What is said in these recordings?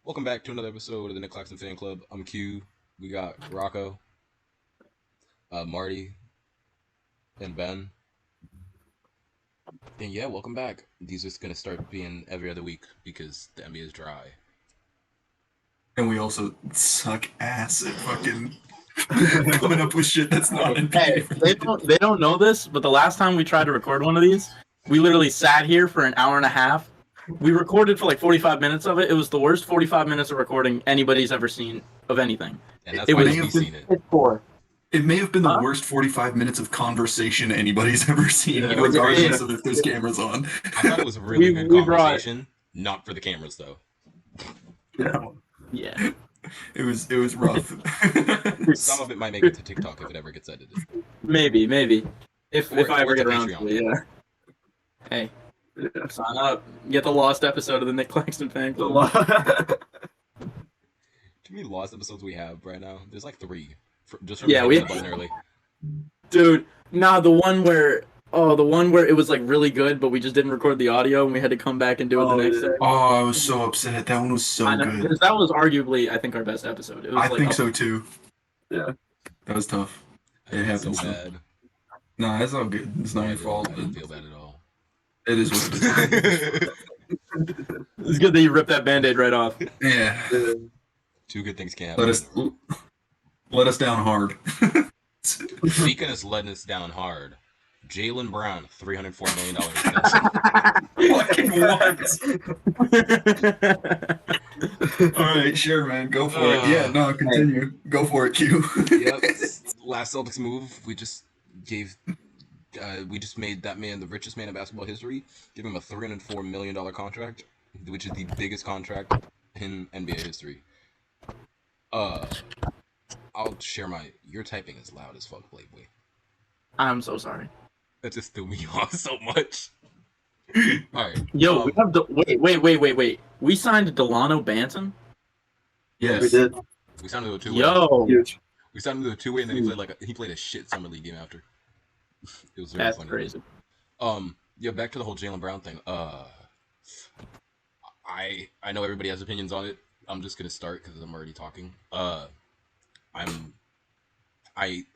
Welcome back to another episode of the Nick Claxton Fan Club. I'm Q. We got Rocco, Marty, and Ben. And yeah, welcome back. These are going to start being every other week because the NBA is dry. And we also suck ass at fucking coming up with shit that's not NBA. Hey, they don't know this, but the last time we tried to record one of these, we literally sat here for an hour and a half. We recorded for like 45 minutes of it. It was the worst 45 minutes of recording anybody's ever seen of anything. And that's why may we've have been- seen it. It may have been the Huh? worst 45 minutes of conversation anybody's ever seen, Yeah, regardless of if there's cameras on. I thought it was a really good we brought- conversation, not for the cameras though. Yeah. It was rough. Some of it might make it to TikTok if it ever gets edited. Maybe. If Or I ever to get around Patreon. to it, yeah. Hey, sign up. Get the lost episode of the Nick Claxton Fan Club. Too many lost episodes we have right now. There's like 3. Just Yeah, from we- hitting the button early. Dude, nah, the one where it was like really good, but we just didn't record the audio and we had to come back and do it the next day. Oh, I was so upset. That one was so I know, good. because that was arguably, I think, our best episode. It was I like think up- so too. Yeah. That was tough. I It feel so happens. bad. Nah, it's all good. It's not your fault. I didn't feel bad at all. It is what it is. It's good that you ripped that band-aid right off. Yeah. Two good things can happen. Let us down hard. Speaking of letting us down hard, Jaylen Brown, $304 million. Fucking what? All right, sure, man. Go for it. Yeah, no, continue. Go for it, Q. Yep. Last Celtics move, we just made that man the richest man in basketball history. Give him a $304 million contract, which is the biggest contract in NBA history. I'll share Your typing is loud as fuck, Playboy. I'm so sorry. That just threw me off so much. Alright. Yo, we have the wait. We signed Delano Banton? Yes. We did. We signed him to a two-way. Yo, Huge. We signed him to a two-way, and then he played a shit summer league game after. It was very that's funny. crazy. Yeah, back to the whole Jaylen Brown thing. I know everybody has opinions on it. I'm just gonna start because I'm already talking. I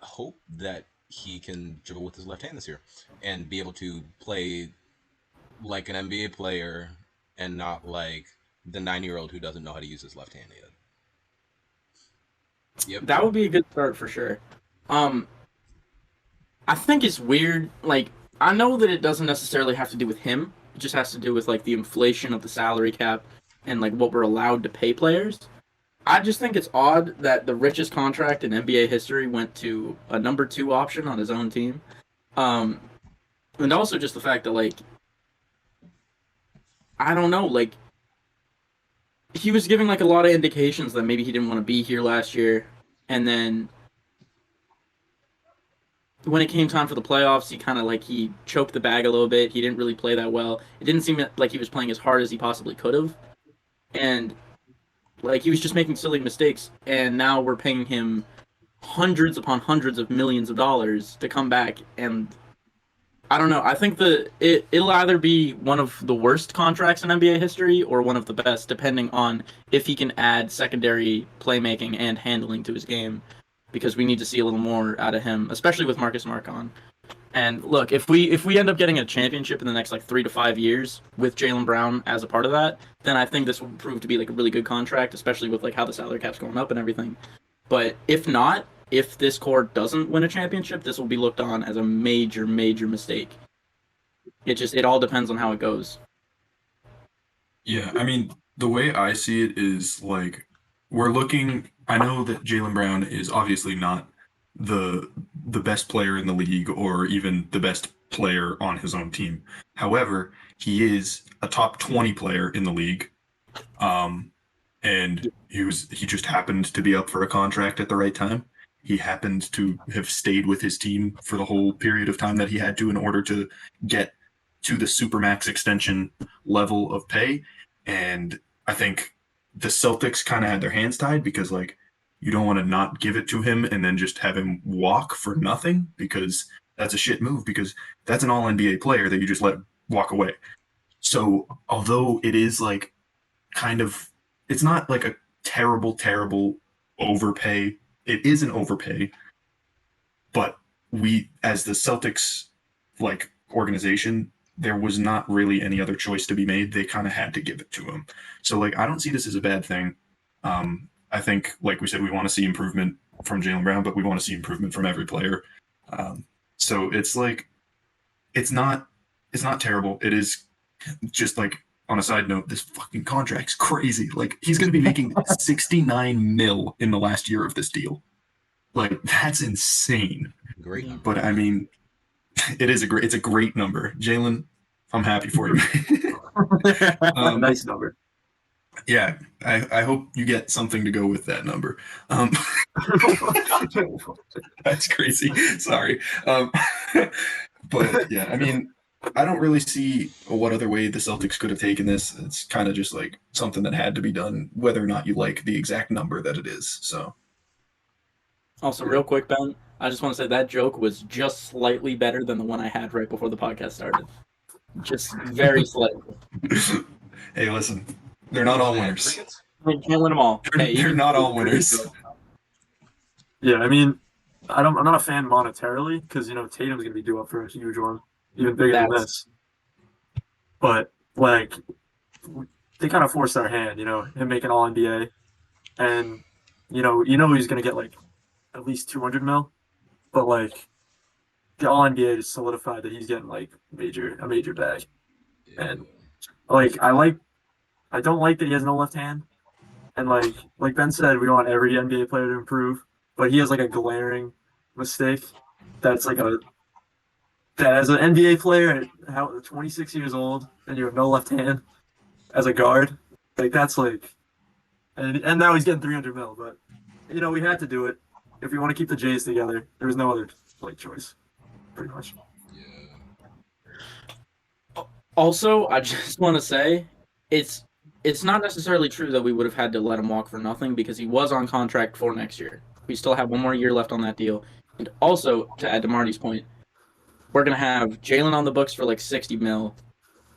hope that he can dribble with his left hand this year and be able to play like an NBA player and not like the 9-year-old who doesn't know how to use his left hand yet. Yep. That would be a good start for sure. I think it's weird. Like, I know that it doesn't necessarily have to do with him. It just has to do with like the inflation of the salary cap and like what we're allowed to pay players. I just think it's odd that the richest contract in NBA history went to a number 2 option on his own team. And also just the fact that, like, I don't know, like, he was giving like a lot of indications that maybe he didn't want to be here last year. And then when it came time for the playoffs, he choked the bag a little bit. He didn't really play that well. It didn't seem like he was playing as hard as he possibly could have. And like, he was just making silly mistakes, and now we're paying him hundreds upon hundreds of millions of dollars to come back, and I don't know. I think it'll either be one of the worst contracts in NBA history or one of the best, depending on if he can add secondary playmaking and handling to his game, because we need to see a little more out of him, especially with Marcus Smart gone. And look, if we end up getting a championship in the next like 3 to 5 years with Jaylen Brown as a part of that, then I think this will prove to be like a really good contract, especially with like how the salary cap's going up and everything. But if not, if this core doesn't win a championship, this will be looked on as a major mistake. It all depends on how it goes. Yeah, I mean, the way I see it is like I know that Jaylen Brown is obviously not the best player in the league or even the best player on his own team. However, he is a top 20 player in the league. And he just happened to be up for a contract at the right time. He happened to have stayed with his team for the whole period of time that he had to in order to get to the Supermax extension level of pay. And I think the Celtics kind of had their hands tied because, like, you don't want to not give it to him and then just have him walk for nothing, because that's a shit move, because that's an all NBA player that you just let walk away. So although it is like kind of it's not like a terrible overpay. It is an overpay, but we, as the Celtics, like organization, there was not really any other choice to be made. They kind of had to give it to him. So like, I don't see this as a bad thing. I think, like we said, we want to see improvement from Jaylen Brown, but we want to see improvement from every player. So it's like, it's not terrible. It is just like, on a side note, this fucking contract's crazy. Like, he's going to be making 69 mil in the last year of this deal. Like, that's insane. Great number. But I mean, it's a great number. Jalen, I'm happy for you. Nice number. Yeah, I hope you get something to go with that number. That's crazy. Sorry. But yeah, I mean, I don't really see what other way the Celtics could have taken this. It's kind of just like something that had to be done, whether or not you like the exact number that it is. So Also, real quick, Ben, I just want to say that joke was just slightly better than the one I had right before the podcast started. Just very slightly. Hey, listen, they're not all winners. Crickets? I can't win them all. They're not all winners. Yeah, I mean, I'm not a fan monetarily because Tatum's gonna be due up for a huge one, even bigger than this. But like, they kind of forced our hand, him making All NBA, and he's gonna get like at least 200 mil, but like the All NBA just solidified that he's getting like a major bag, and like I don't like that he has no left hand, and like Ben said, we want every NBA player to improve, but he has like a glaring mistake that's like that as an NBA player at 26 years old and you have no left hand as a guard, like that's like, and now he's getting 300 mil, but we had to do it if we want to keep the Jays together. There was no other like choice, pretty much. Also, I just want to say, it's not necessarily true that we would have had to let him walk for nothing because he was on contract for next year. We still have one more year left on that deal. And also, to add to Marty's point, we're going to have Jalen on the books for like 60 mil,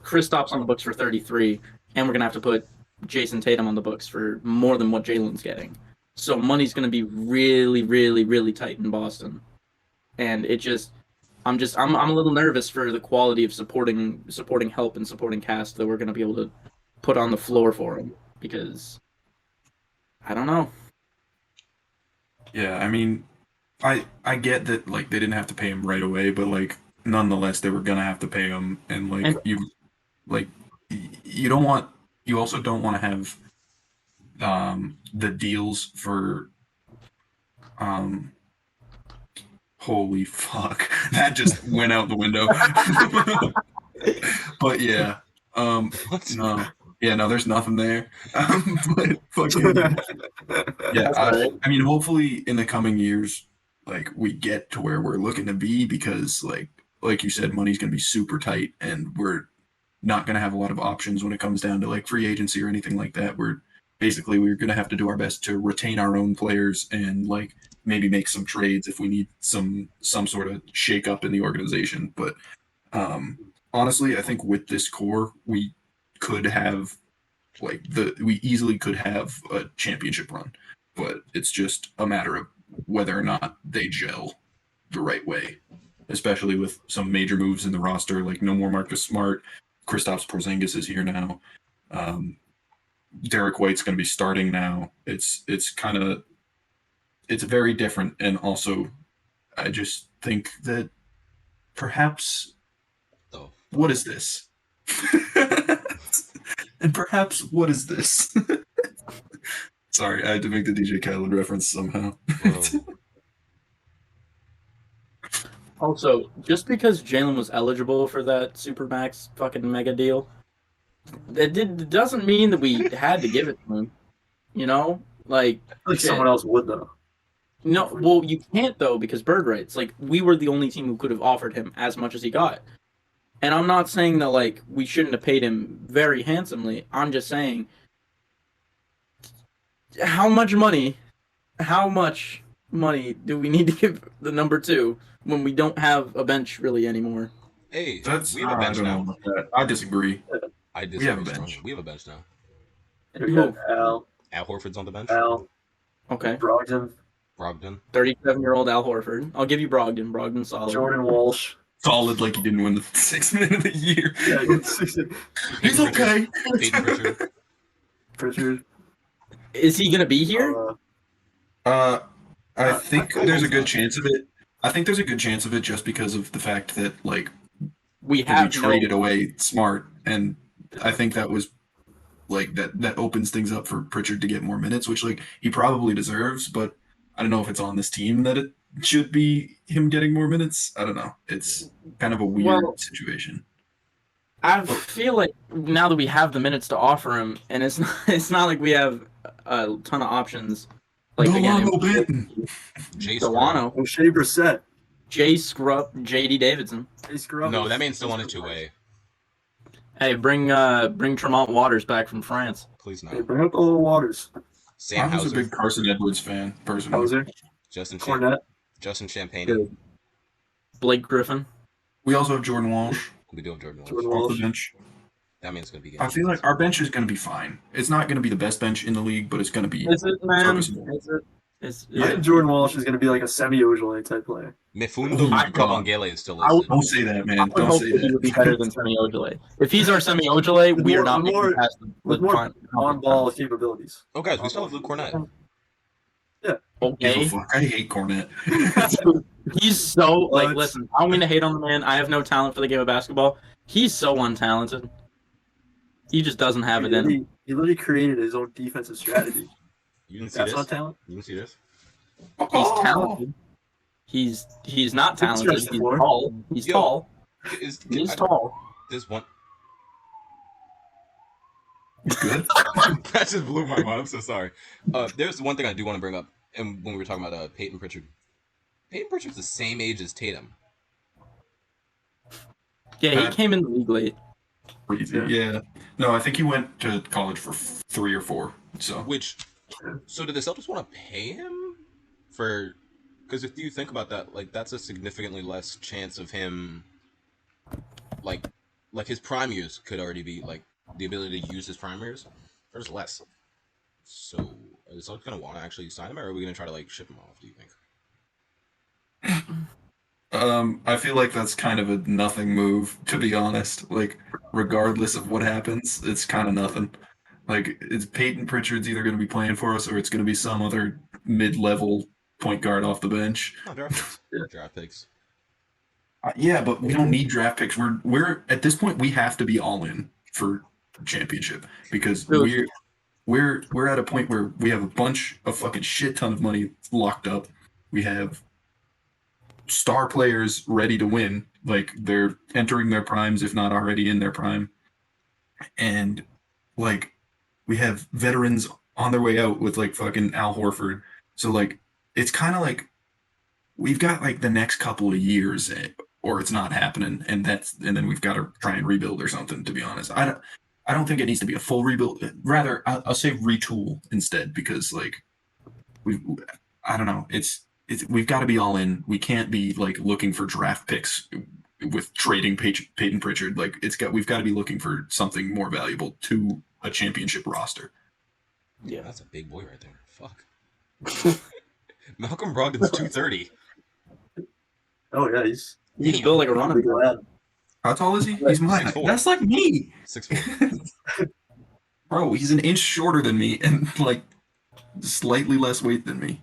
Kristaps on the books for 33, and we're going to have to put Jason Tatum on the books for more than what Jalen's getting. So money's going to be really, really, really tight in Boston. And I'm a little nervous for the quality of supporting help and supporting cast that we're going to be able to put on the floor for him because I don't know. Yeah, I mean, I get that like they didn't have to pay him right away, but like nonetheless they were gonna have to pay him, and you also don't want to have the deals for holy fuck, that just went out the window. But yeah, no. Yeah, no, there's nothing there. But fucking, yeah, I mean, hopefully in the coming years, like we get to where we're looking to be because, like you said, money's gonna be super tight, and we're not gonna have a lot of options when it comes down to like free agency or anything like that. We're gonna have to do our best to retain our own players and like maybe make some trades if we need some sort of shake up in the organization. But honestly, I think with this core, we easily could have a championship run, but it's just a matter of whether or not they gel the right way, especially with some major moves in the roster, like no more Marcus Smart, Kristaps Porzingis is here now, Derek White's going to be starting now. It's very different, and also I just think that perhaps what is this? And perhaps what is this? Sorry, I had to make the DJ Khaled reference somehow. Also, just because Jalen was eligible for that Supermax fucking mega deal, it doesn't mean that we had to give it to him. Like Someone else would though. No, well, you can't though because bird rights. Like we were the only team who could have offered him as much as he got. And I'm not saying that like we shouldn't have paid him very handsomely. I'm just saying how much money do we need to give the number 2 when we don't have a bench really anymore? Hey, we have a bench now. I disagree. I disagree. We have a bench. We have a bench now. And we got Al, Al Horford's on the bench. Okay. Brogdon, 37-year-old Al Horford. I'll give you Brogdon. Brogdon's solid. Jordan Walsh. Solid, like he didn't win the 6th man of the year. Yeah, He's okay. Peyton Pritchard. Pritchard. Is he gonna be here? I think there's a good chance of it. I think there's a good chance of it just because of the fact that like we traded away Smart, and I think that was like that opens things up for Pritchard to get more minutes, which like he probably deserves. But I don't know if it's on this team that it should be him getting more minutes. I don't know. It's kind of a weird situation. I feel like now that we have the minutes to offer him, and it's not like we have a ton of options. Like Delano Banton, Delano, O'Shea Brissett, Jay Scrubb, JD Davidson. No, that man's still on his 2-way. Hey, bring Tremont Waters back from France. Please no. Hey, bring up the little Waters. Sam I was Hauser. a big Carson Edwards fan, personally. Hauser, Justin Cornette, Champagne. Blake Griffin. We also have Jordan Walsh We do have Jordan Walsh. Jordan off Walsh. the bench. That man's gonna be. I feel like our bench is going to be fine. It's not going to be the best bench in the league, but it's going to be Is it, man? serviceable. Is I think Jordan Walsh is going to be like a semi-Ojale type player. Mifundo Oh my God. Kabangele is still I would- listed. Don't say that, man. I would Don't hope say that he would be that. better than Semi Ojale. If he's our Semi Ojale, we are not With making more- it past the With more fine- on-ball capabilities. Oh, guys, we still have Luke Cornett. Give Okay. a fuck. I hate Cornette. He's so like. What? Listen, I don't mean to hate on the man. I have no talent for the game of basketball. He's so untalented. He just doesn't have it in him. He literally created his own defensive strategy. You didn't see That's this? not talent. You didn't see this? He's talented. He's not talented. Stretch He's the floor. tall. He's Yo. tall. Is, He's tall. This one. Good. That just blew my mind. I'm so sorry. There's one thing I do want to bring up, and when we were talking about Peyton Pritchard. Peyton Pritchard's the same age as Tatum. Yeah, he came in the league late. Crazy. Yeah. No, I think he went to college for 3 or 4. So So did the Celtics want to pay him for? Because if you think about that, like that's a significantly less chance of him. Like his prime years could already be like the ability to use his prime years. There's less. So are the Celtics gonna want to actually sign him, or are we gonna try to like ship him off? Do you think? I feel like that's kind of a nothing move, to be honest. Like, regardless of what happens, it's kind of nothing. Like, it's Peyton Pritchard's either going to be playing for us or it's going to be some other mid-level point guard off the bench. No, draft picks. Draft picks. Yeah, but we don't need draft picks. We're at this point we have to be all in for championship because we're at a point where we have a bunch of fucking shit ton of money locked up. We have star players ready to win, like they're entering their primes if not already in their prime, and like we have veterans on their way out with like fucking Al Horford. So like it's kind of like we've got like the next couple of years or it's not happening, and then we've got to try and rebuild or something. To be honest, I don't think it needs to be a full rebuild. Rather, I'll say retool instead, because like I don't know, we've got to be all in. We can't be like looking for draft picks with trading Peyton Pritchard. Like we've got to be looking for something more valuable to a championship roster. Yeah, that's a big boy right there. Fuck. Malcolm Brogdon's 230. Oh yeah, he's He's built like a running big lad. How tall is he? He's mine. 6'4". That's like me. 6'4". Bro, he's an inch shorter than me and like slightly less weight than me.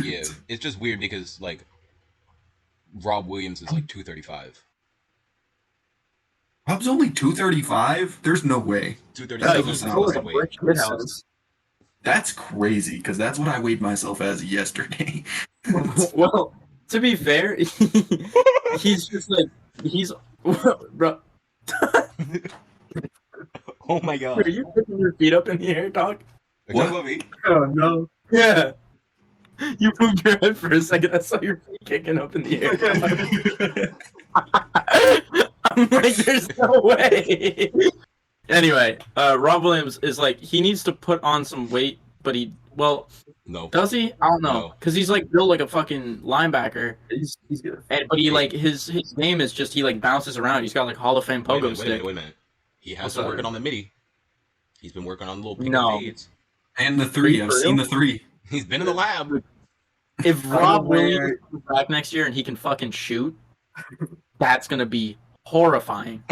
Yeah, it's just weird because like Rob Williams is like 235. Rob's only 235? There's no way. 235 doesn't is sound like like weight. Brick Good house. house. That's crazy, because that's what I weighed myself as yesterday. Well, to be fair, he's just like he's. Bro, Oh my god. are you putting your feet up in the air, dog? What? About me? Oh no. Yeah. You moved your head for a second. I saw your feet kicking up in the air. I'm like, there's no way. Anyway, Rob Williams is like, he needs to put on some weight, but No. does he? I don't know. No. Because he's like built like a fucking linebacker. He's good. But he like, his game is just, he like bounces around. He's got like Hall of Fame Wait a pogo minute, stick. wait a minute. He has What's to up? work it on the midi. He's been working on little pick No. and fades. And the three. I've For seen real? the three. He's been in the lab. If I don't Rob know where- Williams comes back next year and he can fucking shoot, that's gonna be horrifying.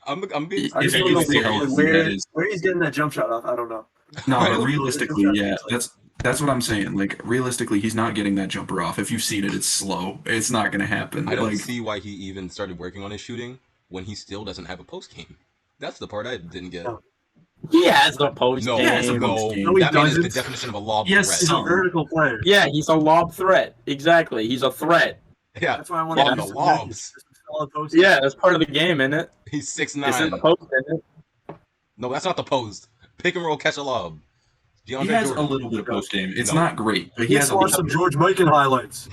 I'm being I just If don't you know can see how easy where, that is. where he's getting that jump shot off. I don't know. No, I but don't- realistically, yeah, that's what I'm saying. Like realistically, he's not getting that jumper off. If you've seen it, it's slow. It's not gonna happen. I don't Like see why he even started working on his shooting when he still doesn't have a post game. That's the part I didn't get. No. He has the post No, game. Yeah, it's a no, post game. No, he that man is the doesn't. definition of a lob Yes, threat. He's a No. vertical player. Yeah, he's a lob threat. Exactly, he's a threat. Yeah, That's why I want on to the lobs. Yeah, that's part of the game, isn't it? He's It's in the 6'9". post, isn't it? No, that's not the post. Pick and roll, catch a lob. he DeAndre has Jordan. a little bit of post game. It's No. not great, but he Let's has a watch little some George Mikan highlights.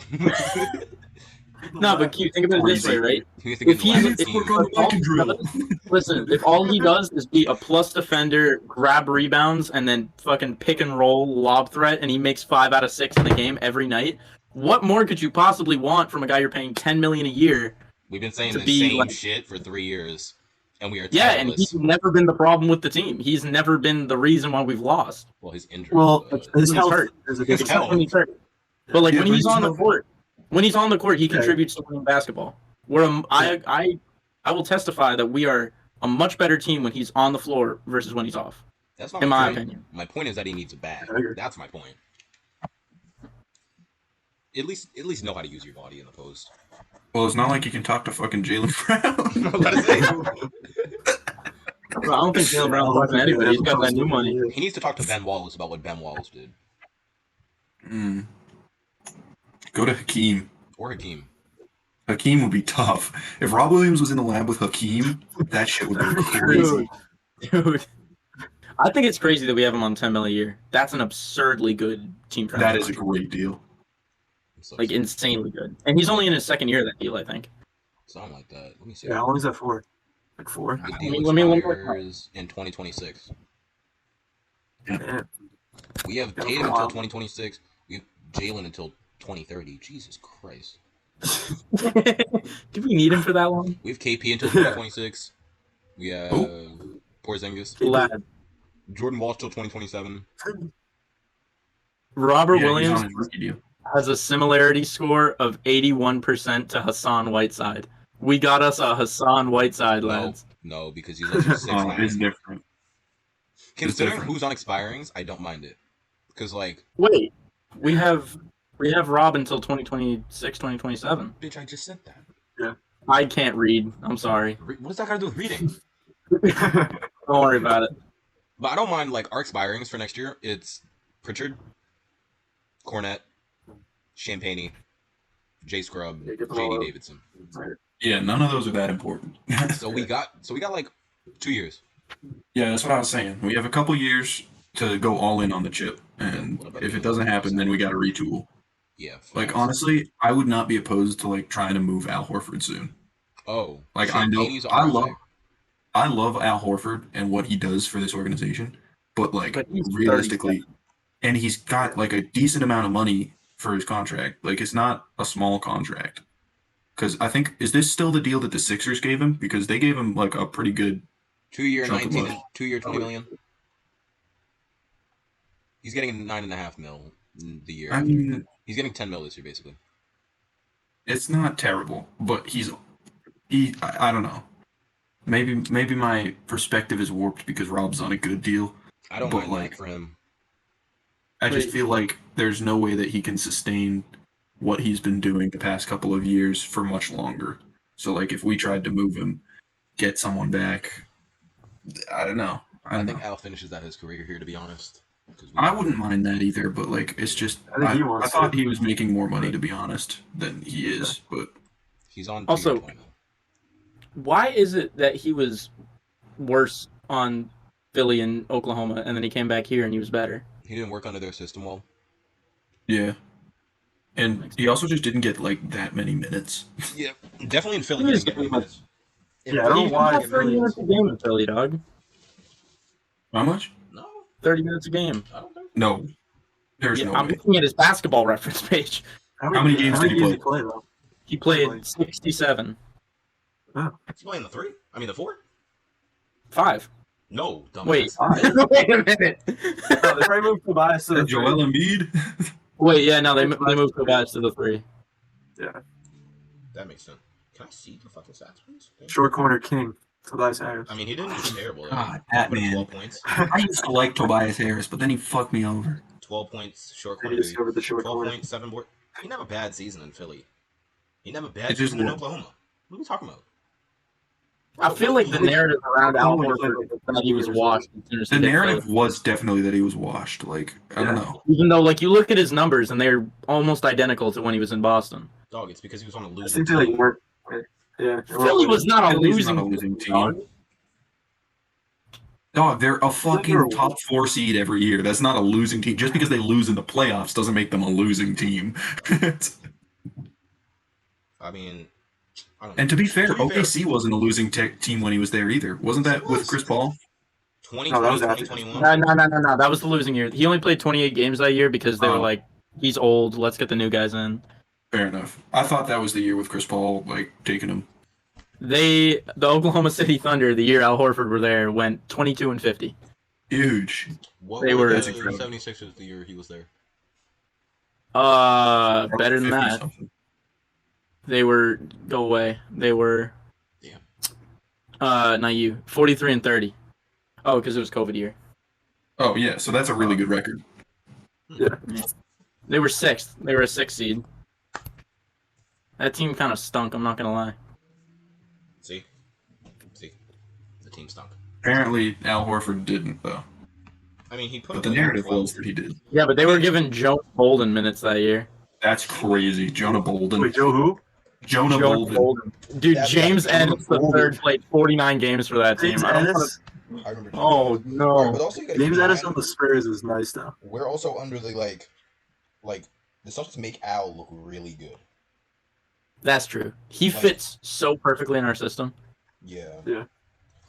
No, but Q, think about it this way, right? He needs to get If in the he's lab with if team. work on the all back and he drill. does- listen, if all he does is be a plus defender, grab rebounds, and then fucking pick and roll lob threat, and he makes 5 out of 6 in the game every night, what more could you possibly want from a guy you're paying $10 million a year? We've been saying to the be same like- shit for 3 years, and we are Yeah, and talentless. he's never been the problem with the team. He's never been the reason why we've lost. Well, his injury. Well, was- his He's health hurt. is a His different health. When he's hurt. But like Yeah, when but he's he's on the not- court, he Okay. contributes to winning basketball. I will testify that we are a much better team when he's on the floor versus when he's off. That's not In my point. opinion. My point is that he needs a bag. I agree. That's my point. At least know how to use your body in the post. Well, it's not like you can talk to fucking Jalen Brown. I was about to say. Bro, I don't think Jalen Brown's talking to anybody. He's got that new money. He needs to talk to Ben Wallace about what Ben Wallace did. Go to Hakeem. Or Hakeem. Hakeem would be tough. If Rob Williams was in the lab with Hakeem, that shit would be crazy. Dude. I think it's crazy that we have him on $10 million a year. That's an absurdly good team friendly. That is a great deal. So, like insanely good. And he's only in his second year of that deal, I think. something like that. Let me see. Yeah, how long is that for? Like 4? The Let deal me look at it. expires in 2026. Yeah. We have Yeah, Tatum for a until while. 2026. We have Jalen until 2030. Jesus Christ. Do we need him for that long? We have KP until 2026. We have Porzingis. Lad. Jordan Walsh till 2027. Robert Yeah, he's Williams on his rookie deal. has a similarity score of 81% to Hassan Whiteside. We got us a Hassan Whiteside, lads. No, because he's only 6'9". Oh, it's different. Considering different. who's on expirings, I don't mind it. Because, like, Wait, we have Rob until 2026, 2027. bitch, I just said that. I can't read. I'm sorry. What does that got to do with reading? Don't worry about it. But I don't mind, like, our expirings for next year. It's Pritchard, Cornette, Champagne, Jay Scrub, Yeah, get them all JD out. Davidson. Yeah, none of those are that important. So we got like 2 years. Yeah, that's what I was saying. We have a couple years to go all in on the chip, and if it doesn't happen, then we got to retool. Yeah. Like facts. honestly, I would not be opposed to like trying to move Al Horford soon. Oh, Like I know, Champagne's I alright. love Al Horford and what he does for this organization, but like But he's realistically, and he's got like a decent amount of money for his contract. Like it's not a small contract. Because I think is this still the deal that the Sixers gave him? Because they gave him like a pretty good. 2 year Chunk of 19, money. 2 year 20 million. He's getting 9.5 mil the year. I mean, He's getting 10 mil this year, basically. it's not terrible, but I don't know. Maybe my perspective is warped because Rob's on a good deal. I don't But, mind like, that for him. I just Wait. feel like there's no way that he can sustain what he's been doing the past couple of years for much longer. So like if we tried to move him, get someone back, I don't know. I I don't think know. Al finishes out his career here, to be honest. 'Cause we- I wouldn't mind that either, but like it's just I think he I wants thought to. he was making more money to be honest than he is, but He's on 2 Also- year 20 mil. Why is it that he was worse on Philly and Oklahoma, and then he came back here and he was better? He didn't work under their system well. yeah. And he also just didn't get like that many minutes. Yeah, definitely in Philly. He He was didn't get many getting minutes. Yeah, I don't He know why. got 30 minutes a game in Philly, dog. How much? No, 30 minutes a game. I don't think. No. There's Yeah, no I'm way. looking at his basketball reference page. How many games did he play? though? He played 67. He's playing the 3. I mean the 4. 5. No, Wait, dumbass. wait a minute. No, they probably moved Tobias to the Joel three. Embiid. Wait, yeah, no, they moved Tobias to the 3. Yeah, That makes sense. Can I see the fucking stats, please? Okay. short corner king, Tobias Harris. I mean, he didn't do terrible. God, He that put up man. 12 points. I used to like Tobias Harris, but then he fucked me over. 12 points, short And corner he dude. discovered the short 12 corner. points, 7 board. He didn't have a bad season in Philly. He didn't have a bad It just season in worked. Oklahoma. What are we talking about? I feel like the narrative around Al Only Horford played, is that he was washed as soon as he The hit narrative Philly. was definitely that he was washed. Like, I don't Yeah. know. Even though, like, you look at his numbers and they're almost identical to when he was in Boston. Dog, it's because he was on a I losing think they team. weren't. Yeah, Philly was not a Philly's losing not a losing team. dog. Dog, they're a They're- fucking top 4 seed every year. That's not a losing team. Just because they lose in the playoffs doesn't make them a losing team. I mean, I don't know. And to be fair, To be fair- OKC wasn't a losing team when he was there either. Wasn't that He with was. Chris Paul? 2020, No, that was after 2021. No. That was the losing year. He only played 28 games that year because they were Oh. like, he's old. Let's get the new guys in. Fair enough. I thought that was the year with Chris Paul, like, taking him. The Oklahoma City Thunder, the year Al Horford were there, went 22-50. Huge. What They were were- the That's incredible. 76ers the year he was there? Better than that. 50-something. They were go away. They were Damn. not you. 43-30. Oh, because it was COVID year. Oh, yeah, so that's a really good record. They were 6th. They were a 6th seed. That team kind of stunk, I'm not gonna lie. See? The team stunk. Apparently, Al Horford didn't, though. I mean, he put But up the like narrative 12. was that he did. Yeah, but they were giving Joe Bolden minutes that year. That's crazy. Jonah Bolden. Wait, Joe who? Jonah Joe Bolden. Dude, Yeah, James yeah, Ennis the Bolden. third played 49 games for that team. James I don't wanna... Ennis. I remember. Oh Alright, no. but also you gotta James keep in Ennis mind, on the Spurs is nice though. we're also under the like the Celtics make Al look really good. That's true. He Like- fits so perfectly in our system. Yeah. Yeah.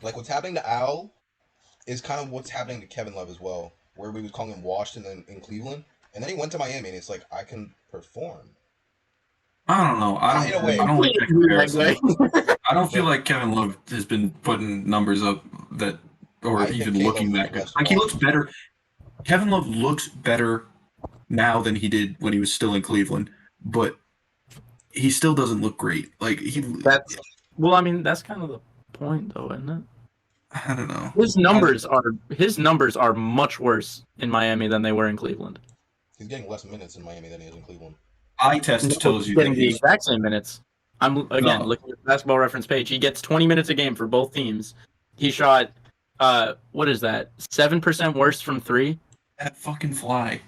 Like what's happening to Al is kind of what's happening to Kevin Love as well, where we was calling him washed in Cleveland, and then he went to Miami, and it's like I can perform. I don't know. I In a don't, way. I don't like that comparison. That I don't feel like Kevin Love has been putting numbers up that, or I think even Caleb looking was that the good. best Like, he one. looks better. Kevin Love looks better now than he did when he was still in Cleveland, but he still doesn't look great. Like, That's well, I mean, that's kind of the point, though, isn't it? I don't know. His numbers are much worse in Miami than they were in Cleveland. He's getting less minutes in Miami than he is in Cleveland. Eye test tells you that Getting the he's exact same minutes. I'm again No. looking at the basketball reference page. He gets 20 minutes a game for both teams. He shot what is that? 7% worse from 3. that fucking fly.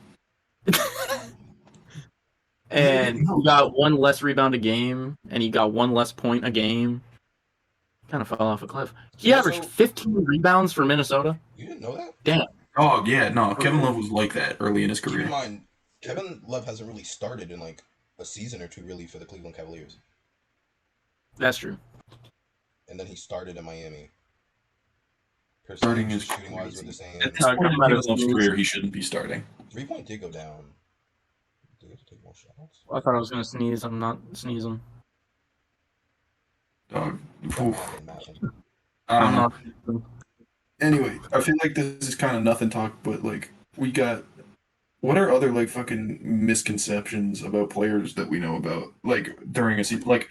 And he got 1 less rebound a game, and he got 1 less point a game. Kind of fell off a cliff. He Yeah, averaged so- 15 rebounds for Minnesota. You didn't know that? Oh, yeah, no. Kevin Love was like that early in his Keep in career. mind, Kevin Love hasn't really started in like a season or two really for the Cleveland Cavaliers, That's true. and then he started in Miami. Starting Percentage is shooting wise were the crazy. same. At this point in Kevin Love's career, he shouldn't be starting. 3-point did go down. Do we have to take more shots? I thought I was gonna sneeze. I'm not sneezing. Dog. That Oof. happened, Malcolm. I don't I'm know. not. Sneezing. Anyway, I feel like this is kind of nothing talk, but like we got. What are other like fucking misconceptions about players that we know about like during a season? Like,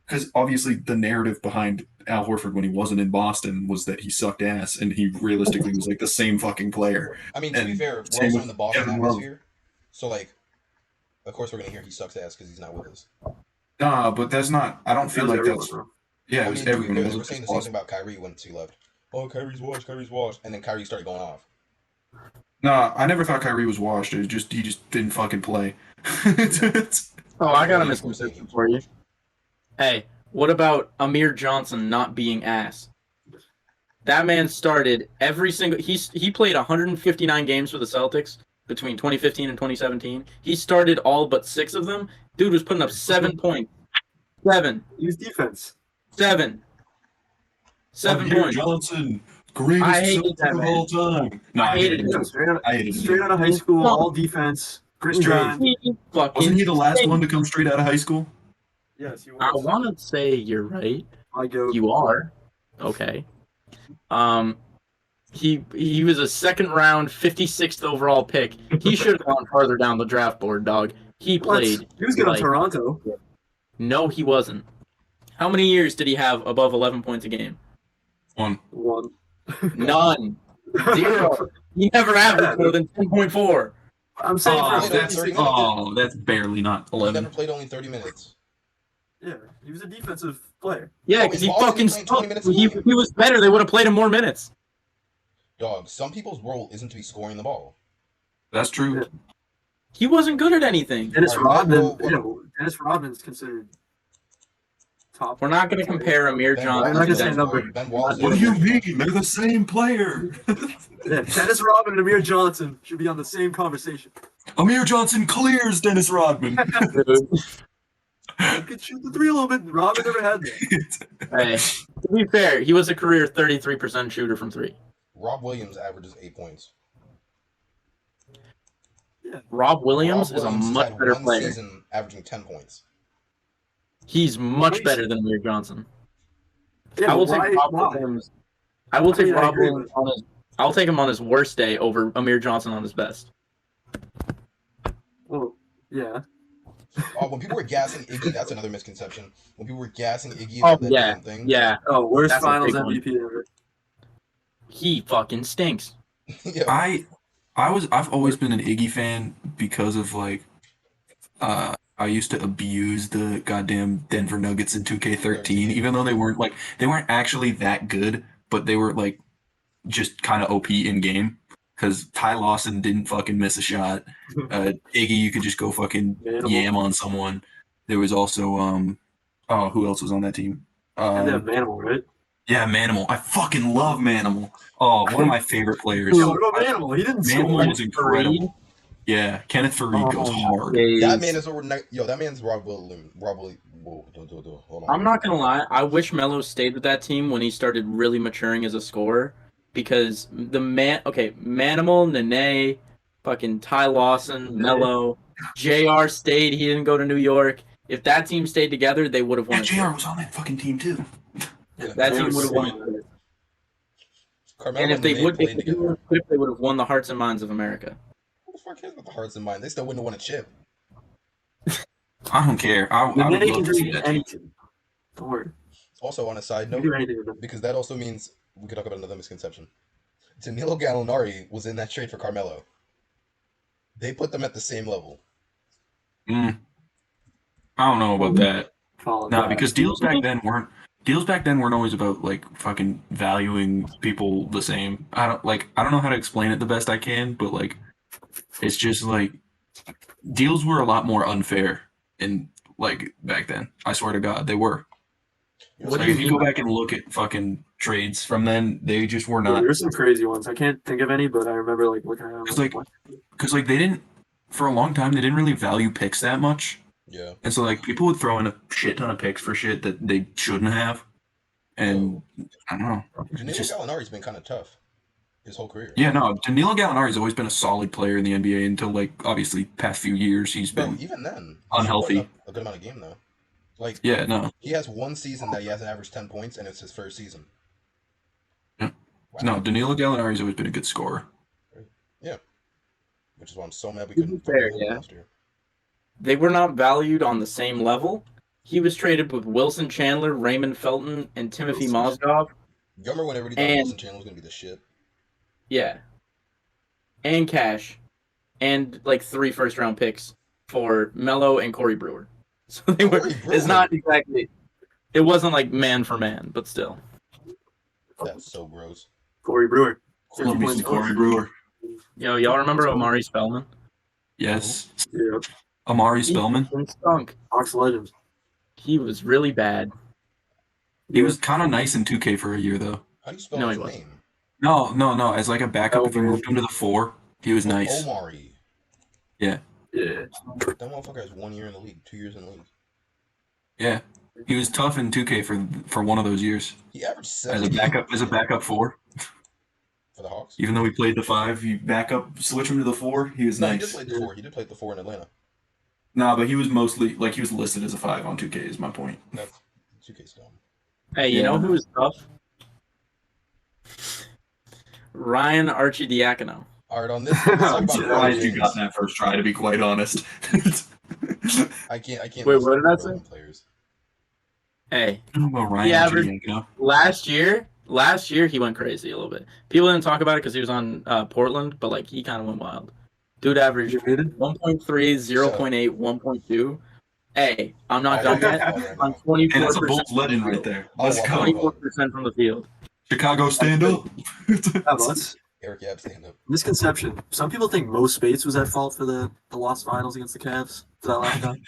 because obviously the narrative behind Al Horford when he wasn't in Boston was that he sucked ass, and he realistically was like the same fucking player. I mean, to be And fair, we're same also with in the Boston Kevin Love. atmosphere, so like, of course we're gonna hear he sucks ass because he's not with us. Nah, but that's not. I don't feel like that's. Yeah, it I was mean, to be everyone. fair, It they wasn't were saying the just same Boston. thing about Kyrie once he left. Oh, Kyrie's washed, and then Kyrie started going off. Nah, I never thought Kyrie was washed. It was just he just didn't fucking play. Oh, I got a Yeah, misconception for you. Hey, what about Amir Johnson not being ass? That man started every single. He played 159 games for the Celtics between 2015 and 2017. He started all but 6 of them. Dude was putting up 7 points. 7. Use defense. 7 Amir points. Johnson, I greatest hated that Celtic of man. all time. No, I I hated hated him. him. Straight I hated him. out of high school, No. all defense. Grit and Straight. grind. He fucking Wasn't he the last stinks. one to come straight out of high school? Yes, you I want to say you're right. I go. You are. Okay. He was a second round, 56th overall pick. He should have gone farther down the draft board, dog. He played. He was good on like- Toronto. No, he wasn't. How many years did he have above 11 points a game? One. None. 0. He never averaged more than 10.4. I'm saying Oh, for that's- 56 that's barely not He 11. never played only 30 minutes. Yeah, he was a defensive player. Yeah, Oh, because he's he always fucking playing 20 minutes sucked. a He game. was better. They would have played him more minutes. Dog, some people's role isn't to be scoring the ball. That's true. Yeah. He wasn't good at anything. Dennis All right, Rodman, well, Dennis Rodman's considered top. We're not going to compare Amir Ben Johnson. I'm not to gonna say Dennis number. Rodman. Ben Wallace. What do you mean? They're the same player. Yeah, Dennis Rodman and Amir Johnson should be on the same conversation. Amir Johnson clears Dennis Rodman. He could shoot the three a little bit. Rodman never had that. Hey, to be fair, he was a career 33% shooter from 3. Rob Williams averages 8 points. Rob Williams Rob is a Williams much had better one player. season averaging 10 points. He's much better than Amir Johnson. Yeah, I will why- take Rob why? Williams. I will I take mean, I Rob agree Williams on his. I'll take him on his worst day over Amir Johnson on his best. Well, yeah. Oh, when people were gassing Iggy, that's another misconception. When people were gassing Iggy Oh about that yeah, damn thing. yeah. Oh, worst That's a Finals big one. MVP ever. He fucking stinks. Yeah. I've always been an Iggy fan because of like I used to abuse the goddamn Denver Nuggets in 2K13, even though they weren't actually that good, but they were like just kind of OP in game because Ty Lawson didn't fucking miss a shot. Iggy, you could just go fucking Manimal. yam on someone. There was also who else was on that team? And they have Manimal, right? Yeah, Manimal. I fucking love Manimal. Oh, one of my favorite players. Yeah, what about Manimal? He didn't Manimal score. was incredible. Yeah, Kenneth Fareed goes hard. That man is over. Yo, that man's Rob Williams. Whoa, hold on. I'm not gonna lie. I wish Melo stayed with that team when he started really maturing as a scorer, because Manimal, Nene, fucking Ty Lawson, Melo, JR stayed. He didn't go to New York. If that team stayed together, they would have won. Yeah, JR was on that fucking team too. Yeah, That they team were would have sweet. won. Carmelo And if they Nene would, played if they together. were equipped, they would have won the hearts and minds of America. Who the fuck cares about the hearts and mind? They still wouldn't have won a chip. I don't care. I would Nene can love to do see that team. anything. Don't worry. Also, on a side He note, can do anything with them. because that also means we could talk about another misconception. Danilo Gallinari was in that trade for Carmelo. They put them at the same level. I don't know about that. Follow No, that. because deals back then weren't always about like fucking valuing people the same. I don't know how to explain it the best I can, but like it's just like deals were a lot more unfair in like back then. I swear to God, they were. What Like, do if you you go mean? back and look at fucking trades from then, they just were not. There's some crazy ones. I can't think of any, but I remember like looking around. It's like- Because like they didn't, for a long time, they didn't really value picks that much. Yeah. And so like people would throw in a shit ton of picks for shit that they shouldn't have. And I don't know. Danilo just- Gallinari's been kind of tough his whole career. Yeah, no, Danilo Gallinari's always been a solid player in the NBA until like obviously past few years he's Bro, been even then, he's unhealthy. putting up a good amount of game though. Like, yeah, no. he has one season that he hasn't averaged 10 points, and it's his first season. Yeah. Wow. No, Danilo Gallinari's always been a good scorer. Which is why I'm so mad we To be couldn't fair, vote him yeah. last year. They were not valued on the same level. He was traded with Wilson Chandler, Raymond Felton, and Timothy Mozgov. You remember when everybody thought And- Wilson Chandler was gonna be the shit? Yeah. And cash. And like 3 first-round picks for Melo and Corey Brewer. So they were. Corey Brewer? It's not exactly. It wasn't like man for man, but still. That's so gross. Corey Brewer. Love me some Corey Brewer. Yo, y'all remember Amari Spellman? Yes. Yeah. Amari Spellman. He stunk. Hawks legends. He was really bad. He was kind of nice in 2K for a year though. How do you spell No, his he wasn't. name? No. As like a backup, if you moved him to the 4, he was nice. Omari. Yeah. That motherfucker has 1 year in the league, 2 years in the league. Yeah. He was tough in 2K for one of those years. He averaged As 70 a backup 4. for the Hawks. Even though he played the 5, you back up, switch him to the 4. He was No, he nice. did play the 4. He did play the 4 in Atlanta. Nah, but he was mostly like he was listed as a 5 on 2K. Is my point. That's 2K's dumb. Hey, you Yeah. know who was tough? Ryan Archidiakono. All right, on this, let's talk I'm about surprised you relevant got games. that first try, to be quite honest. I can't. Wait, list what did I relevant say? players. Hey, About he Ryan averaged Archidiakono. last year he went crazy a little bit. People didn't talk about it because he was on Portland, but like he kind of went wild. Dude averaged You rated? 1.3, 0.8, 1.2. Hey, I'm not I'll done watch yet. this right On now. Hey, 24% that's a from Bulls the legend right field. there. I'll Let's watch go. it. 24% from the field. Chicago, stand up. Yeah, but let's Eric Yab, stand up. misconception. Some people think Mo Spates was at fault for the lost finals against the Cavs. For that last time.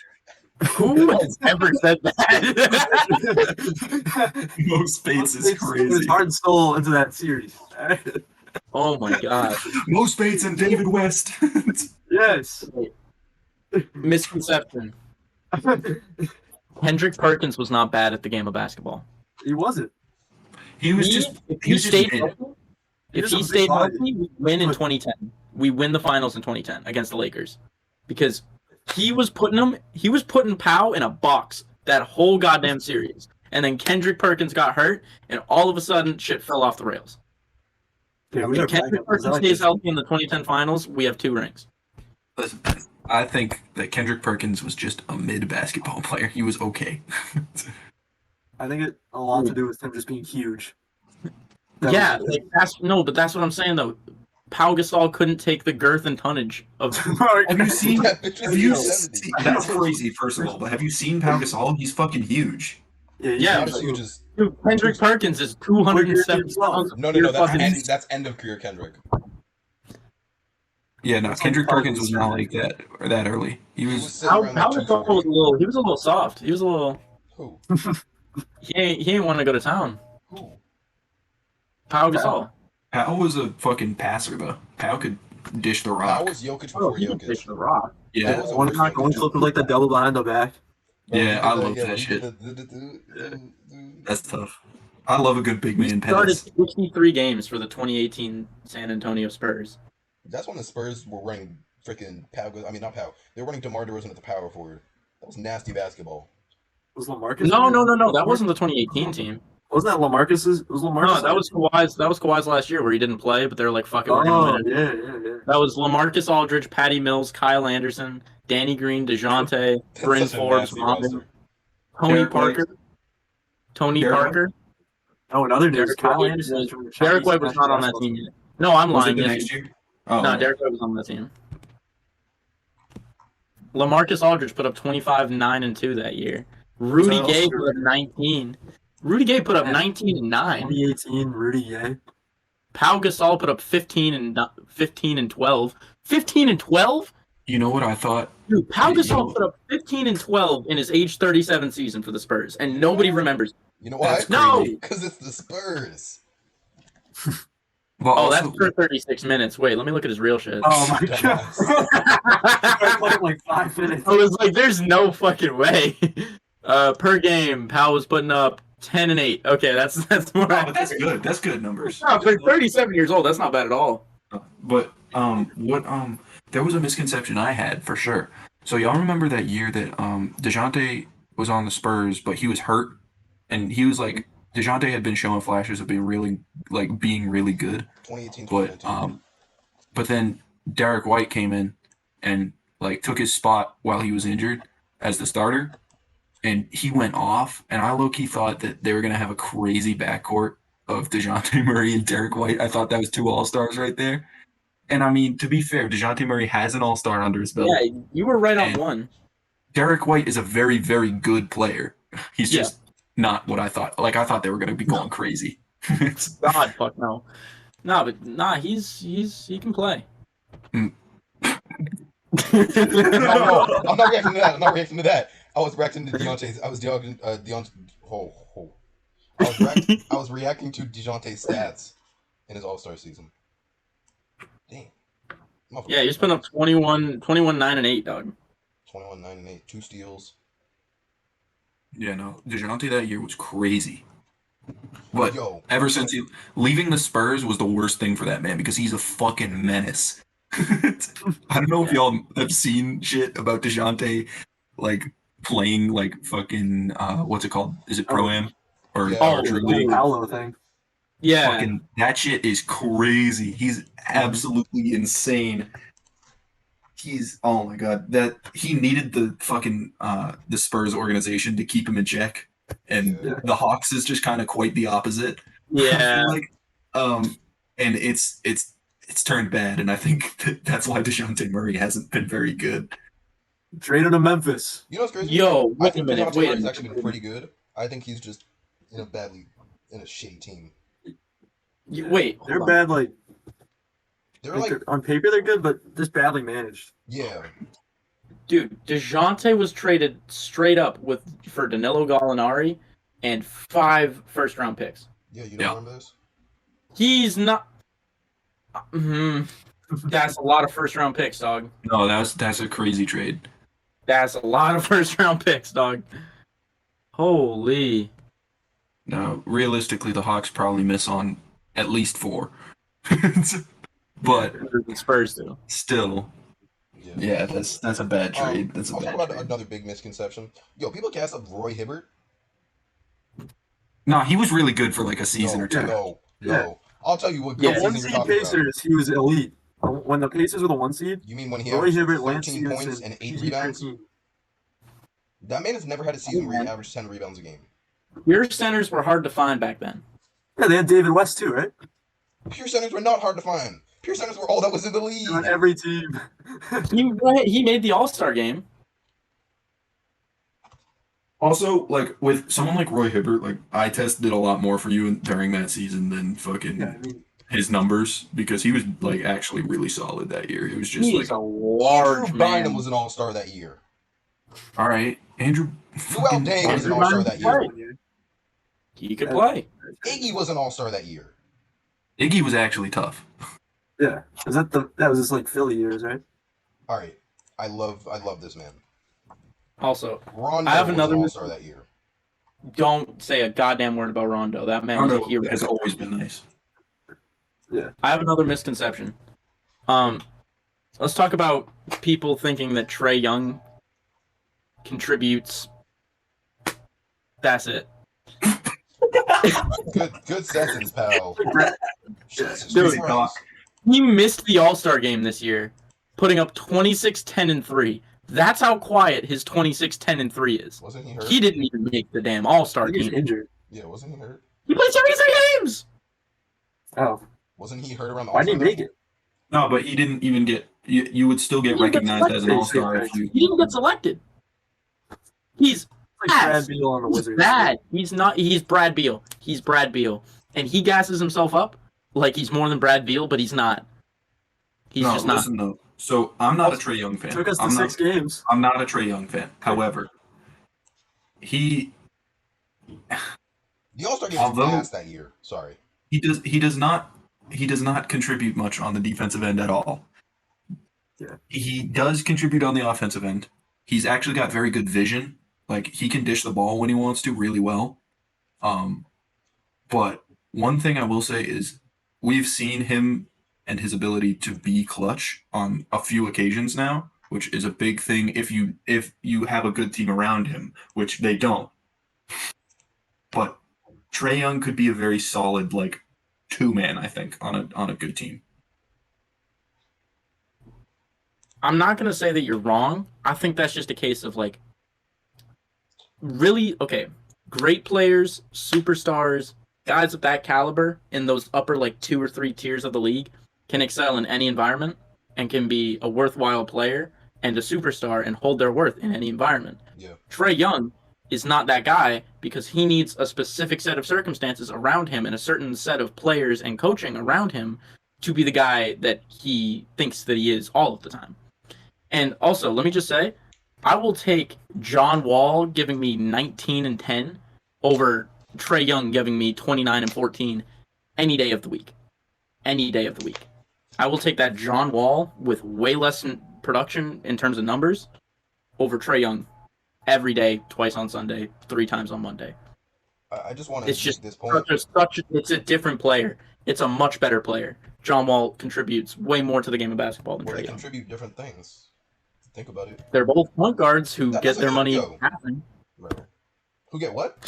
Who has ever said that? Mo Spates is Put his crazy. heart and soul into that series. Oh my god. Mo Spates and David West. Yes. Misconception. Kendrick Perkins was not bad at the game of basketball. He wasn't. he was He, just if he he was just stayed mid. healthy, if was a he big stayed body. healthy, we win in 2010. We win the finals in 2010 against the Lakers because he was putting Powell in a box that whole goddamn series, and then Kendrick Perkins got hurt, and all of a sudden shit fell off the rails. Yeah, If Kendrick Perkins stays healthy in the 2010 finals, we have 2 rings. Listen, I think that Kendrick Perkins was just a mid basketball player. He was okay. I think it a lot to do with him just being huge. Yeah, like but that's what I'm saying though. Pau Gasol couldn't take the girth and tonnage of. Have you seen? That bitch Have was you 70. seen? That's crazy. First of all, but have you seen Pau Gasol? He's fucking huge. Yeah, Not as huge as. Dude, Kendrick Perkins is 270 pounds. No. That's end of career Kendrick. Yeah, no. Kendrick Perkins was not like that or that early. He He was was. sitting around like Pau Gasol was 240. he was a little soft. He was a little. Who? He ain't want to go to town. Who? Pau Gasol. Pau was a fucking passer though. Pau could dish the rock. That was Jokic Oh, before he can fish Jokic. the rock. Yeah, That was a One worse time, going Jokic. flip with like the double behind the back. yeah, I love that shit. That's tough. I love a good big He man started pass. 63 games for the 2018 San Antonio Spurs. That's when the Spurs were running freaking Pau. I mean, not Pau. They were running DeMar DeRozan at the power forward. That was nasty basketball. Was LaMarcus? No. That wasn't the 2018 team. Wasn't that LaMarcus's? Was LaMarcus? No, that was Kawhi's. That was Kawhi's last year where he didn't play, but they're like, "Fuck it, we're gonna Oh win it." yeah. That was LaMarcus Aldridge, Patty Mills, Kyle Anderson, Danny Green, DeJounte, That's Bryn such a Forbes, nasty Robin, roster. Tony Derek White. Parker, Tony Derek Parker. Oh, another news. Derek Kyle White Anderson. was- is from the Derek Chinese White was national not on that basketball team yet. No, I'm Was it lying. the Yes, next he- year? Oh, no, Derek White was on that team. LaMarcus Aldridge put up 25, 9, and 2 that year. Rudy So- Gay put up 19. Rudy Gay put up 19 and 9. 2018 Rudy Gay. Pau Gasol put up 15 and 12. 15 and 12? You know what I thought? Dude, Pau You Gasol know- put up 15 and 12 in his age 37 season for the Spurs, and nobody remembers. You know why? That's No! crazy. Because it's the Spurs. But Oh, also, that's for 36 minutes. Wait, let me look at his real shit. Oh my god! I played I like 5 minutes. was like, there's no fucking way. Per game, Pau was putting up 10 and 8. Okay, that's more. oh, but that's good. That's good numbers. No, for 37 years old, that's not bad at all. But there was a misconception I had for sure. So y'all remember that year that DeJounte was on the Spurs, but he was hurt, and he was like DeJounte had been showing flashes of being really good, 2018, but 2019. but then Derek White came in and like took his spot while he was injured as the starter, and he went off. And I low-key thought that they were gonna have a crazy backcourt of DeJounte Murray and Derek White. I thought that was 2 all-stars right there. And I mean, to be fair, DeJounte Murray has an all-star under his belt. Yeah, you were right on And- one. Derek White is a very, very good player. He's Yeah. just not what I thought. Like, I thought they were going to be going crazy. God, fuck no. No, but he can play. Oh, no, I'm not reacting to that. I'm not reacting to that. I was reacting to Deontay's. I was Deontay. I was reacting to Dejounte's stats in his All-Star season. Damn. Yeah, he's putting up 21, 9, and 8, dog. 21, 9, and 8, 2 steals. Yeah, no. DeJounte that year was crazy. But Yo, ever since leaving the Spurs was the worst thing for that man because he's a fucking menace. I don't know if y'all have seen shit about DeJounte, like playing like fucking what's it called? Is it Pro Am or Yeah. Oh, True yeah. League? Paolo thing. Yeah. Fucking that shit is crazy. He's absolutely insane. Oh my god, that he needed the fucking the Spurs organization to keep him in check, and Yeah. the Hawks is just kind of quite the opposite. I Yeah. feel like, and it's turned bad, and I think that's why DeJounte Murray hasn't been very good. Traded to Memphis. You know what's crazy? Yo, I wait a think minute. DeJounte Wait a Murray's minute. actually been pretty good. I think he's just in a shitty team. Wait. They're Hold on. bad. Like They're like, on paper, they're good, but just badly managed. yeah, Dude, DeJounte was traded straight up for Danilo Gallinari and 5 first-round picks. yeah. You don't Yeah. remember this? He's not. That's a lot of first-round picks, dog. No, that's a crazy trade. That's a lot of first-round picks, dog. Holy. Now, realistically, the Hawks probably miss on at least 4, but The Spurs do. still, yeah, that's a bad trade. That's a I'll bad talk about trade. another big misconception. Yo, people cast up Roy Hibbert. No, he was really good for like a season or two. No. Yeah. I'll tell you what Yeah. good The one season seed you're talking Pacers, he was elite. When the Pacers were the 1 seed, about. You mean when he Roy averaged Hibbert, Lance 13 points Stevenson, and 8 PG rebounds? 13. That man has never had a season where he man. averaged 10 rebounds a game. Your centers were hard to find back then. Yeah, they had David West too, right? Pure centers were not hard to find. Pure centers were all that was in the league. On every team. He made the All-Star game. Also, like with someone like Roy Hibbert, like eye test did a lot more for you during that season than fucking Yeah, I mean, his numbers because he was like actually really solid that year. He was just He like, is a large Andrew man. Bynum was an all-star that year. all right, Andrew. Luol Deng was an Andrew all-star Bynum that played. year. He could play. Iggy was an all-star that year. Iggy was actually tough. Yeah, that was just like Philly years, right? All right, I love this man. Also, Rondo I have was another- an all-star that year. don't say a goddamn word about Rondo. That man was a Rondo hero. has always been nice. I have another misconception. Let's talk about people thinking that Trae Young contributes. That's it. Good sentence, pal. Jesus Dude, Christ. He missed the All-Star game this year, putting up 26, 10, and 3. That's how quiet his 26, 10, and 3 is. Wasn't he hurt? He didn't even make the damn All-Star He's game. injured. Yeah, wasn't he hurt? He played 73 games! Oh, Wasn't he hurt around the why All-Star didn't he make break? it? No, but he didn't even get. You would still get He didn't get recognized as an selected. all-star if you. He didn't get selected. He's Like Yes. Brad Beal on the He's Wizards. bad. He's not. He's Brad Beal. He's Brad Beal, and he gasses himself up like he's more than Brad Beal, but he's not. He's No, just not. listen though. So I'm not a Trae Young fan. Took us to I'm 6 games. I'm not a Trae Young fan. However, he The All-Star game was Although- ass that year. Sorry. does not contribute much on the defensive end at all. Yeah. He does contribute on the offensive end. He's actually got very good vision. Like he can dish the ball when he wants to really well. But one thing I will say is we've seen him and his ability to be clutch on a few occasions now, which is a big thing if you have a good team around him, which they don't. But Trae Young could be a very solid like 2-man, I think, on a good team. I'm not gonna say that you're wrong. I think that's just a case of like really great players, superstars, guys of that caliber in those upper like 2 or 3 tiers of the league can excel in any environment and can be a worthwhile player and a superstar and hold their worth in any environment. Yeah. Trae Young is not that guy because he needs a specific set of circumstances around him and a certain set of players and coaching around him to be the guy that he thinks that he is all of the time. And also, let me just say, I will take John Wall giving me 19 and 10 over Trae Young giving me 29 and 14 any day of the week. Any day of the week. I will take that John Wall with way less production in terms of numbers over Trae Young every day, twice on Sunday, 3 times on Monday. I just want to It's make just this point. it's a different player. It's a much better player. John Wall contributes way more to the game of basketball than Where they Trae Young. contribute different things. Think about it. They're both point guards who That get doesn't their mean- money yo. passing. Right. Who get what?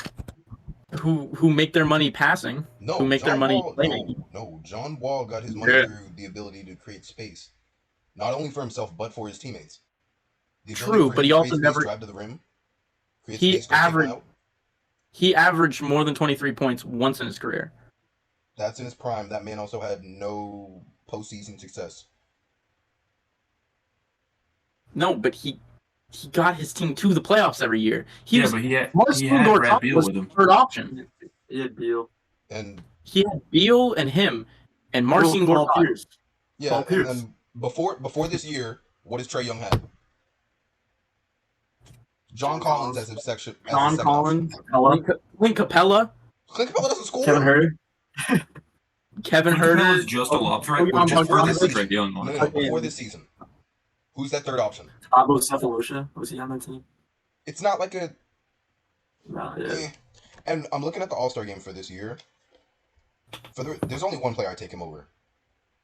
who make their money passing, No, who make their John money Wall. playmaking. No. John Wall got his money Yeah. through the ability to create space, not only for himself but for his teammates. The ability True, for but him he to create also space, never drive to the rim, create he space, go kick one averaged out. he averaged more than 23 points once in his career. That's in his prime. That man also had no postseason success. No, but he got his team to the playoffs every year. He Yeah, was but he had Marcin Brad Gortat Beal was with the him. third option. He had Beal. And He had Beal and him and Marcin Paul Gortat. Pierce. yeah, Paul and Pierce. then before this year, what does Trae Young have? John Collins as his section. As John his second Collins, option. Clint Capella, Clint Capella doesn't score. Kevin Herter. Kevin Clint Capella Herter, is just a lob threat with Bojan just Before this Bogdanovic. season. Trae Young No, on no, it. no. Before this season, who's that third option? Pablo Cephalosha. Was he on that team? It's not like a. No, yeah. And I'm looking at the All-Star game for this year. There's only one player I take him over,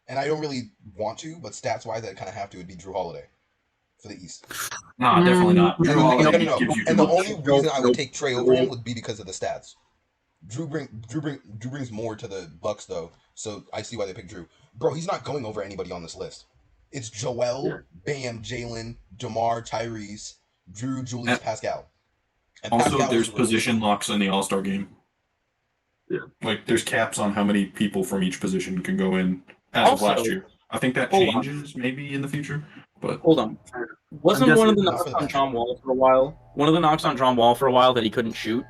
and I don't really want to, but stats-wise, I kind of have to. Would be Drew Holiday for the East. Nah, definitely not. And, Drew no, Holiday no. gives you too And the much. only reason I would Nope. take Trey over him would be because of the stats. Drew brings more to the Bucks though, so I see why they picked Drew. Bro, he's not going over anybody on this list. It's Joel, Yeah. Bam, Jalen, Jamar, Tyrese, Drew, Julius, And- Pascal. And Also, Pascal there's is really position locks in the All-Star game. Yeah. Like, there's caps on how many people from each position can go in as of last Also, year. I think that hold on. changes maybe in the future, but Hold on. Wasn't guessing one of the it's knocks for the on best. John Wall for a while? One of the knocks on John Wall for a while that he couldn't shoot.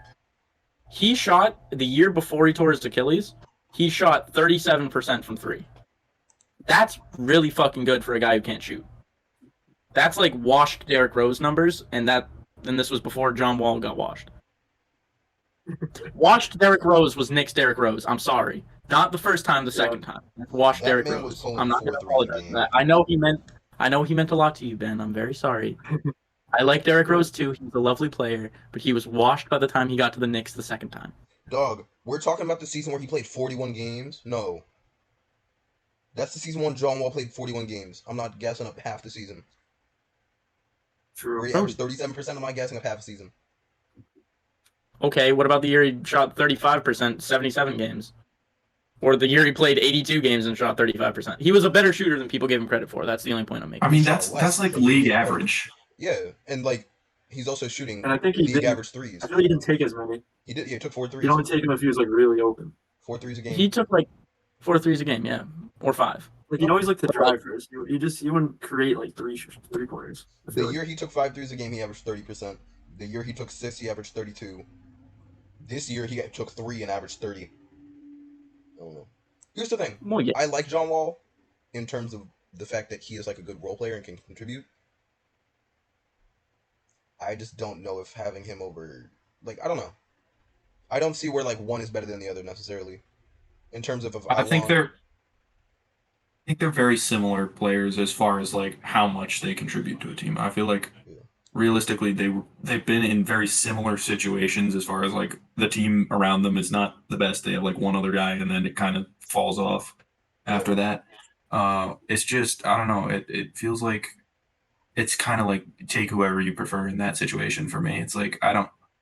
He shot the year before he tore his Achilles. He shot 37% from three. That's really fucking good for a guy who can't shoot. That's like washed Derrick Rose numbers, and this was before John Wall got washed. Washed Derrick Rose was Knicks Derrick Rose. I'm sorry, not the first time, the second time. Washed That Derrick man was Rose. pulling I'm not 4 gonna threes a apologize game. for that. I know he meant a lot to you, Ben. I'm very sorry. I like Derrick Rose too. He's a lovely player, but he was washed by the time he got to the Knicks the second time. Dog, we're talking about the season where he played 41 games? No. That's the season when John Wall played 41 games. I'm not guessing up half the season. True. Where he averaged 37% of my guessing up half a season. Okay, what about the year he shot 35%, 77 games? Or the year he played 82 games and shot 35%. He was a better shooter than people gave him credit for. That's the only point I'm making. I mean, shot that's less, like but he league did better. average. Yeah, and like he's also shooting And I think he league didn't. average threes. I feel like he didn't take as many. He did. Yeah, he took 4 threes. He'd only take them if he was like really open. 4 threes a game. He took like 4 threes a game, yeah. Or 5. Like he'd always like to drive first. He wouldn't create like three pointers. I The feel like. year he took 5 threes a game, he averaged 30%. The year he took 6, he averaged 32. This year he took 3 and averaged 30. I don't know. Here's the thing. Well, yeah. I like John Wall in terms of the fact that he is like a good role player and can contribute. I just don't know if having him over, like, I don't know. I don't see where like one is better than the other necessarily. In terms of if I think they're very similar players as far as like how much they contribute to a team. I feel like Yeah. realistically they've been in very similar situations as far as like the team around them is not the best. They have like one other guy and then it kind of falls off after that. It's just I don't know. It feels like it's kind of like take whoever you prefer in that situation for me. It's like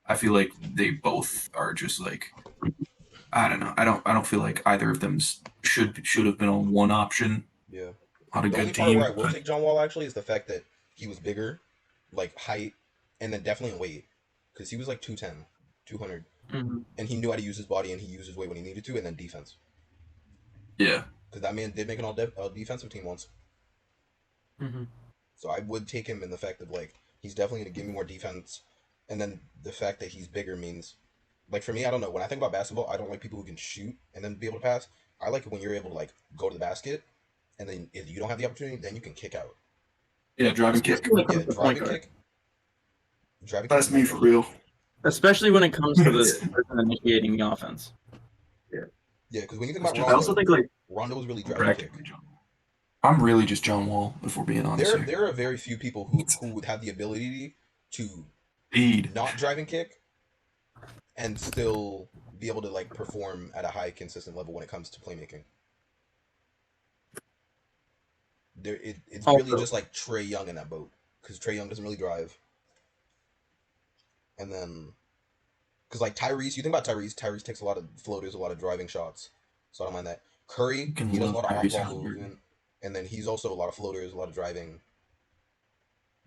I feel like they both are just like I don't know. I don't feel like either of them should have been on one option Yeah. on a The only good part team. where I will take John Wall actually is the fact that he was bigger, like height, and then definitely in weight. Because he was like 210, 200. Mhm. And he knew how to use his body and he used his weight when he needed to, and then defense. Yeah. Because that man did make an all defensive team once. Mhm. So I would take him in the fact that like he's definitely going to give me more defense. And then the fact that he's bigger means, like for me, I don't know. When I think about basketball, I don't like people who can shoot and then be able to pass. I like it when you're able to like go to the basket, and then if you don't have the opportunity, then you can kick out. Yeah, driving kick. Especially when it comes Yeah, to the point driving guard. kick. Driving That's kick. me for real. Especially when it comes to the person initiating the offense. Yeah, because when you think about I also Rondo, think like Rondo was really driving kick. Practically John. I'm really just John Wall, if we're being honest here. There are very few people who would have the ability to Speed. not driving kick and still be able to like perform at a high consistent level when it comes to playmaking. It's really Also- just like Trae Young in that boat because Trae Young doesn't really drive, and then Because like Tyrese, you think about Tyrese takes a lot of floaters, a lot of driving shots, so I don't mind that. Curry, Can he does a love lot of off Tyrese ball Halliburton. movement, and then he's also a lot of floaters, a lot of driving.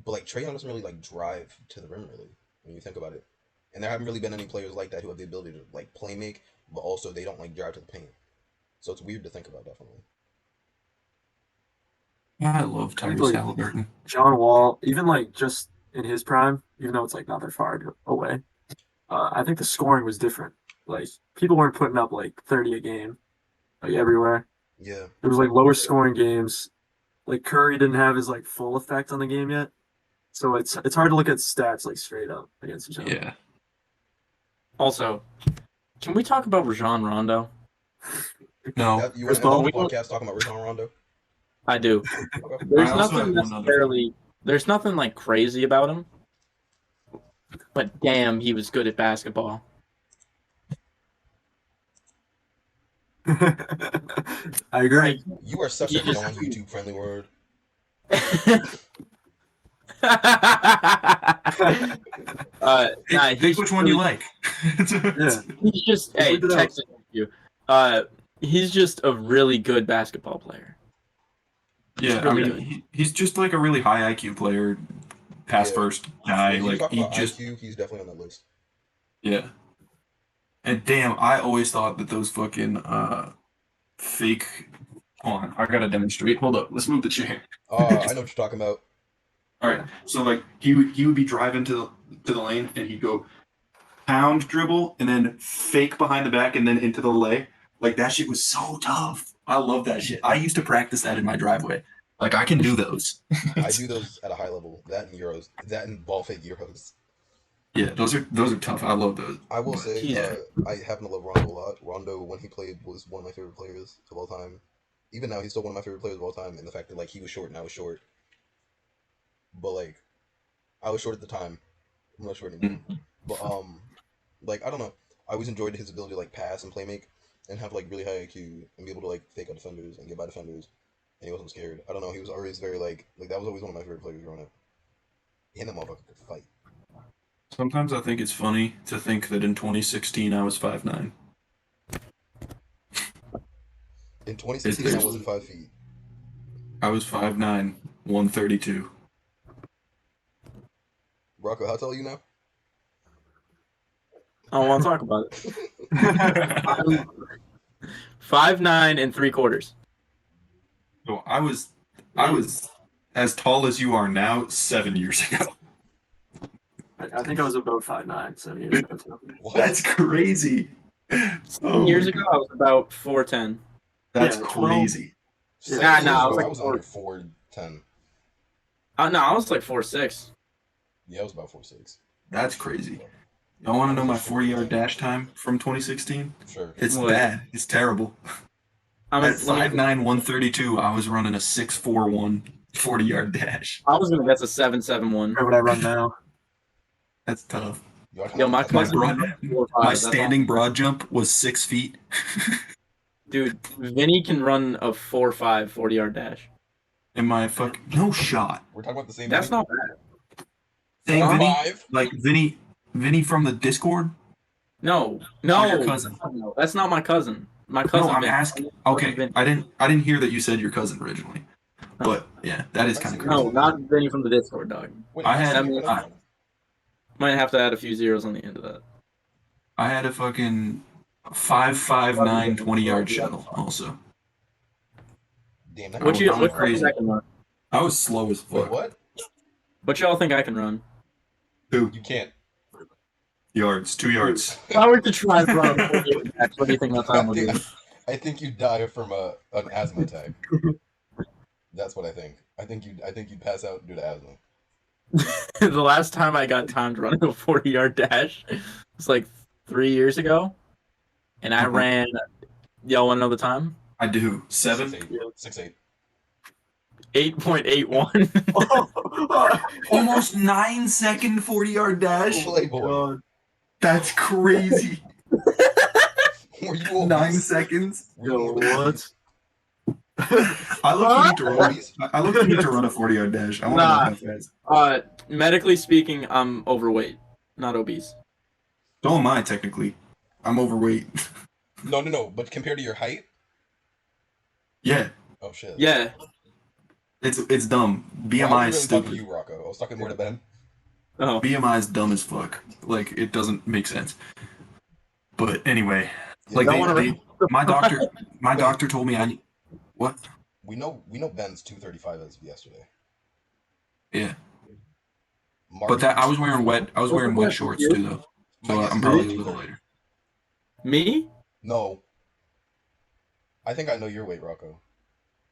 But like Trae Young doesn't really like drive to the rim really when you think about it, and there haven't really been any players like that who have the ability to like play make, but also they don't like drive to the paint. So it's weird to think about, definitely. I love I think Tyrese like Halliburton. John Wall, even like just in his prime, even though it's like not that far away, I think the scoring was different. Like people weren't putting up like 30 a game, like everywhere. Yeah, It was like lower scoring games. Like Curry didn't have his like full effect on the game yet, so it's hard to look at stats like straight up against each other. Yeah. Also, can we talk about Rajon Rondo? No. that, you Chris want to end the Paul? whole podcast talking about Rajon Rondo? I do. Okay. There's I also nothing have one other necessarily. There's nothing like crazy about him. But damn, he was good at basketball. I agree. You are such You a just- non-YouTube friendly word. Nah, Pick which one you like. Yeah. He's just hey, Leave it out. text it to you. He's just a really good basketball player. Yeah, really I good. mean, he's just like a really high IQ player, pass Yeah. first guy. When you Like talk he about just IQ, he's definitely on that list. yeah. And damn, I always thought that those fucking fake. Hold on, I gotta demonstrate. Hold up, let's move the chair. I know what you're talking about. All right, so like he would be driving to the lane and he'd go pound dribble and then fake behind the back and then into the lay. Like that shit was so tough. I love that shit. I used to practice that in my driveway. Like I can do those. I do those at a high level. That and Euros. That and ball fake Euros. Yeah, those are tough. I love those. I will But, say, Yeah. I happen to love Rondo a lot. Rondo, when he played, was one of my favorite players of all time. Even now, he's still one of my favorite players of all time. And the fact that like he was short and I was short, but like I was short at the time. I'm not short anymore. But like I don't know. I always enjoyed his ability to like pass and play make, and have like really high IQ and be able to like fake out defenders and get by defenders. And he wasn't scared. I don't know. He was always very like that was always one of my favorite players growing up. He and that motherfucker could fight. Sometimes I think it's funny to think that in 2016 I was 5'9". In 2016, I wasn't 5 feet. I was 5'9", 132. Rocco, how tall are you now? I don't want to talk about it. 5'9" and 3/4. So I was as tall as you are now 7 years ago. I think I was about 5'9", 7 years ago. Too. What? That's crazy. 7 years ago, I was about 4'10". That's Yeah, crazy. 7 Nah, years nah, I ago, was like I was under 4'10". No, I was like 4'6". Yeah, I was about 4'6". That's crazy. Y'all want to know my 40-yard dash time from 2016? Sure. It's What? bad. It's terrible. I'm At 5'9", 132, I was running a 6'4", 40-yard dash. I was gonna guess a 7'7" What I run now. That's tough. Yo, my My cousin broad, ran 4'5". my That's standing broad jump was 6 feet. Dude, Vinny can run a 4'5" 40-yard dash. And my no shot. We're talking about the same. That's Vinny? not bad. Same Huh? Vinny, 5'5"? like Vinny from the Discord. No, Or your cousin. no, that's not my cousin. My cousin. No, I'm Vinny. asking. Okay, Vinny. I didn't hear that you said your cousin originally, but yeah, that is kind of crazy. No, not Vinny from the Discord, dog. Wait, I had- Might have to add a few zeros on the end of that. I had a fucking 5'9", 20-yard shuttle also. Damn, that What was you I'm what crazy. y'all think I can run? I was slow as Wait, fuck. what? What y'all think I can run? Two You can't. yards, 2 yards. If I were to try and run a 40 dash, what do you think my time would be? I think you die from an asthma attack. That's what I think. I think you'd pass out due to asthma. The last time I got timed running a 40-yard dash was like 3 years ago, and I Uh-huh. ran. Y'all want to know the time? I do 7. 6'8". 8.81. Almost 9-second 40-yard dash. Playboy. That's crazy. Were you obese? 9 seconds. Were you obese? I look need to run. I look need to run a 40-yard dash. I want to know how fast. Medically speaking, I'm overweight, not obese. So am I technically. I'm overweight. No. But compared to your height, Yeah, oh shit. Yeah. it's dumb. Well, I BMI wasn't is really talking to stupid. you, Rocco. I was talking more to Ben. Oh. BMI is dumb as fuck. Like it doesn't make sense. But anyway, Yeah, like Don't want they to. my Wait. doctor told me I what? We know Ben's 235 as of yesterday. Yeah. Marty, But that I was wearing wet shorts too though. my So guess I'm is probably a yours is little 230. lighter. Me? No, I think I know your weight, Rocco.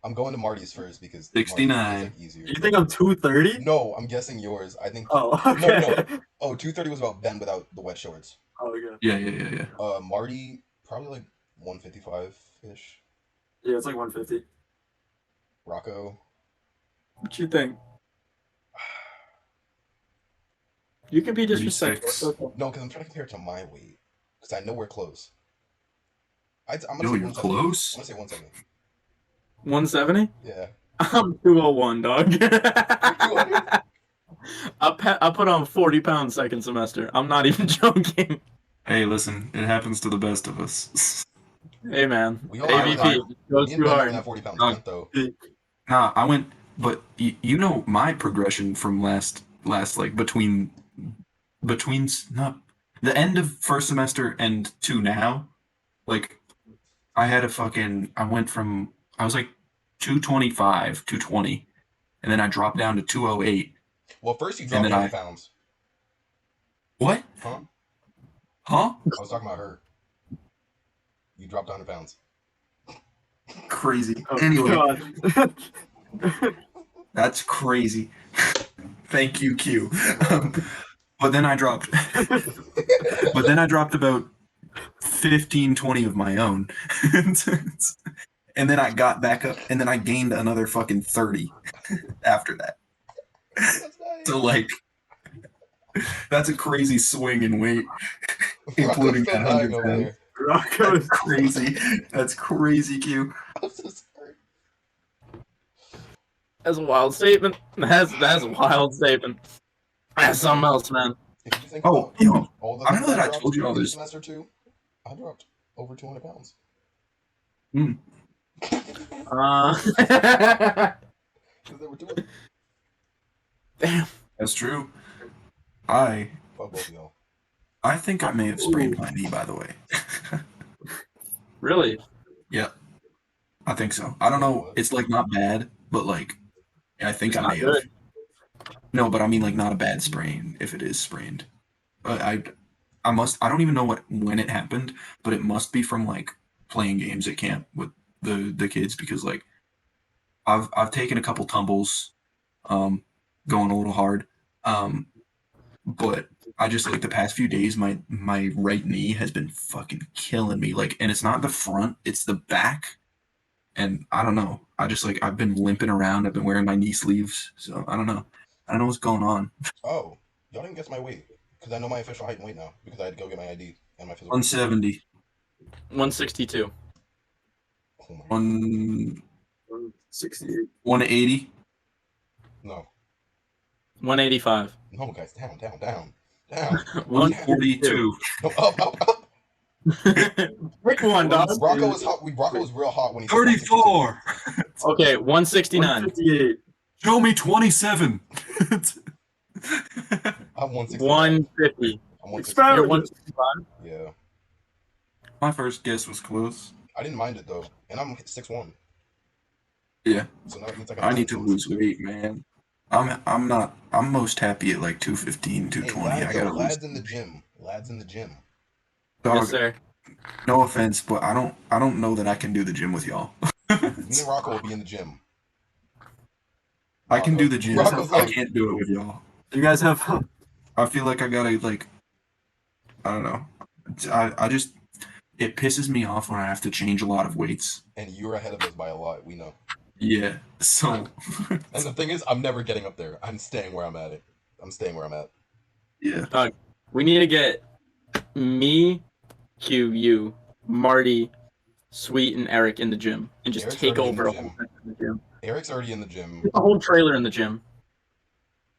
I'm going to Marty's first because Marty's is 69. like easier. You think I'm 230? No, I'm guessing yours. I think. Oh, No. okay. Oh, 230 was about Ben without the wet shorts. Oh, okay. Yeah. Marty probably like 155 ish. Yeah, it's like 150. Rocco. What you think? You can be 36. disrespectful. No, because I'm trying to compare it to my weight because I know we're close. I'm gonna Yo, say you're 170. close. I'm gonna say 170. 170? Yeah. I'm 201, dog. 200? I put on 40 pounds second semester. I'm not even joking. Hey, listen, it happens to the best of us. Hey, man. We all AVP goes Me and too Ben were in hard. that 40 pound Dog. sprint though. Nah, I went, but you know my progression from last like between not the end of first semester and to now, like I had a fucking I went from I was like 225, 220, and then I dropped down to 208, Well, first you and dropped then 100 pounds. what? Huh? Huh? I was talking about her. You dropped 100 pounds. Crazy. Oh, Anyway, God. that's crazy. Thank you, Q. You're welcome. But then I dropped about 15, 20 of my own. And then I got back up and then I gained another fucking 30 after that. That's nice. So like that's a crazy swing in weight, Rocco's including still that dying 100 over pounds. there. Rocco That's is crazy. That's crazy, Q. I'm so sorry. That's a wild statement. That's a wild statement. That's something else, man. If you think Oh, about yo, all the I don't things know that I dropped told you all in this. semester 2, I dropped over 200 pounds. Uh, Because they were doing damn. That's true. I fuck both of y'all. think I may have sprained my knee, by the way. Really? Yeah, I think so. I don't know. What? It's like not bad, but like I think It's I not may have. good. No, but I mean like not a bad sprain if it is sprained. But I don't even know when it happened, but it must be from like playing games at camp with the kids because like I've taken a couple tumbles, going a little hard. But I just like the past few days my right knee has been fucking killing me. Like and it's not the front, it's the back. And I don't know. I just like I've been limping around. I've been wearing my knee sleeves. So I don't know. I don't know what's going on. Oh, y'all didn't guess my weight. Because I know my official height and weight now. Because I had to go get my ID and my physical. 170. 162. Oh my God. 168. 180. No. 185. No, guys. Down. Down. 142. No, up. Pick one, dog. Rocco was hot. Rocco was real hot when he said 34. Okay, 169. 158. Show me 27. I'm 160. 150. I'm 160. Expound. You're 165. Yeah. My first guess was close. I didn't mind it though. And I'm 6'1". Yeah. So now it means I can I need to lose weight, man. I'm most happy at like 215, Hey, 220. I gotta lose. lads in the gym. Lads in the gym. Dog, Yes, sir. no offense, but I don't know that I can do the gym with y'all. Me and Rocco will be in the gym. I can do the gym. Rocco's I like, can't do it with y'all. You guys have I feel like I gotta like I don't know. I just it pisses me off when I have to change a lot of weights. and you're ahead of us by a lot. We know. Yeah. So And the thing is, I'm never getting up there. I'm staying where I'm at. yeah. We need to get me, Q, you, Marty, Sweet, and Eric in the gym and just Eric's take already in over the a whole gym. section in the gym. Eric's already in the gym. Get the whole trailer in the gym.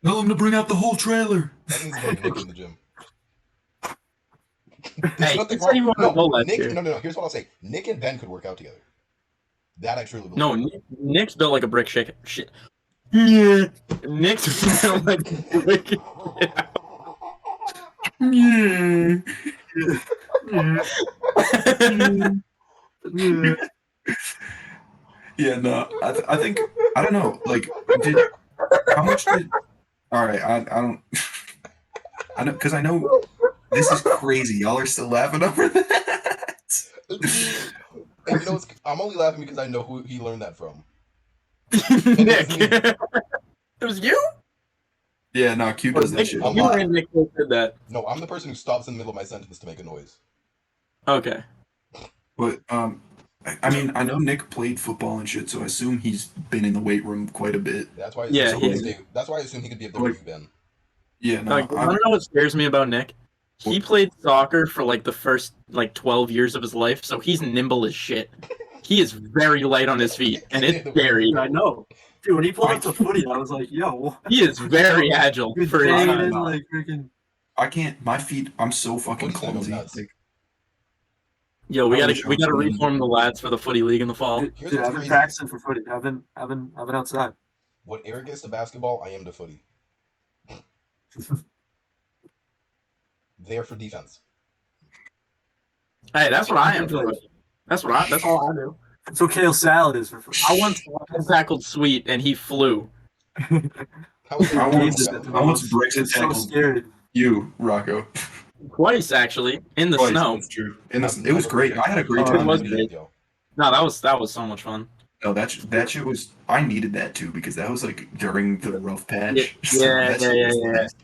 Tell him to bring out the whole trailer. That means getting Nick in the gym. There's Hey, nothing you said you wrong. wanted to go No, last Nick. year. No. Here's what I'll say. Nick and Ben could work out together. That I truly believe. No, Nick's built like a brick shit. Yeah. Nick's built like a brick. Yeah. Yeah. Yeah, no, I think I don't know. Like, how much did? All right, I don't. I know because I know this is crazy. Y'all are still laughing over that. And you know, I'm only laughing because I know who he learned that from. Nick. me. It was you? Yeah, no, Q does that shit a You lot. and Nick both did that. No, I'm the person who stops in the middle of my sentence to make a noise. Okay. But I mean, I know Nick played football and shit, so I assume he's been in the weight room quite a bit. That's why. Yeah, That's why I assume he could be up there Like- with you, Ben. Yeah, no, Like, I don't know what scares me about Nick. He played soccer for like the first 12 years of his life, so he's nimble as shit. He is very light on his feet, and it's scary. I know. Dude, when he pulled up to footy, I was like, yo. He is very agile Good for his day, time. and like freaking. I can't. My feet. I'm so fucking Footy's gonna go clumsy. nuts. Like, Yo, we I gotta wish I we was gotta playing. reform the lads for the footy league in the fall. Dude, Here's I've what's been crazy. practicing for footy. I've been outside. What Eric gets to basketball, I am to footy. There for defense. Hey, that's what I am for footy. That's all I do. That's what kale salad is for footy. I once tackled Sweet and he flew. How is I that? once- I once bricks It's so tackled scary. you, Rocco. Twice actually in the Twice, snow. That's true. And it was great. I had a great Oh, time. it was that great. day. No, that was so much fun. No, that shit was. I needed that too because that was like during the rough patch. Yeah, So yeah, that shit yeah, was yeah. nice.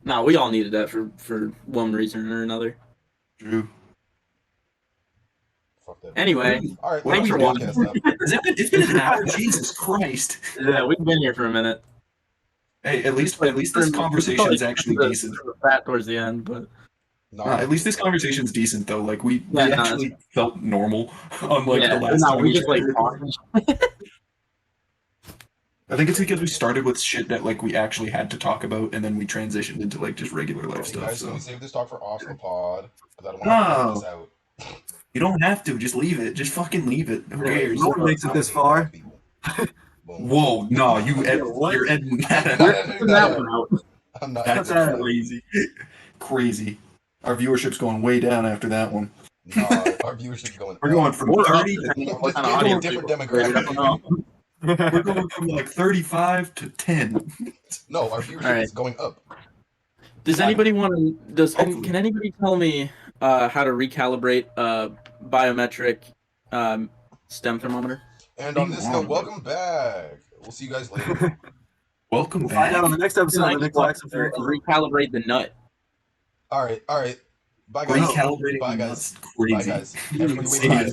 No, we all needed that for one reason or another. True. Fuck that. Anyway, All right, thanks let's for wrap the watching. podcast up. It's been an hour. Jesus Christ. Yeah, we've been here for a minute. Hey, at least this conversation's actually decent. Fat towards the end, but No, At least this conversation's decent though. Like we Yeah, no, actually felt normal, unlike yeah, the last no, time we just like recorded. talking. I think it's because we started with shit that like we actually had to talk about, and then we transitioned into like just regular life Hey stuff. guys, can So we save this talk for off the pod? Because I don't want to No. this out. you don't have to. Just leave it. Just fucking leave it. Who cares? No one makes it this far. Boom. Whoa, no, What? you're editing that No, out. no, no, Put no, that no. one out. I'm not. That's Cut that out. crazy. Crazy. Our viewership's going way down after that one. Nah, our viewership is going. We're going from Or up, 30. depending on Like, what kind of we're doing audience different we have. I don't know. We're going from like 35 to 10. No, our viewership Alright. is going up. Does anybody want to? Hopefully. Can anybody tell me how to recalibrate biometric stem thermometer? And on this note, welcome back. We'll see you guys later. Welcome We'll find back. out on the next episode of the Nick Waxon Theory. Recalibrate the nut. All right. Bye guys. Recalibrating Bye that's guys. crazy. Bye guys. Everybody wait See ya.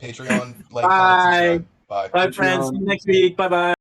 Patreon, like, Bye. comment, subscribe. Bye. Bye, friends. See you next week. Bye bye.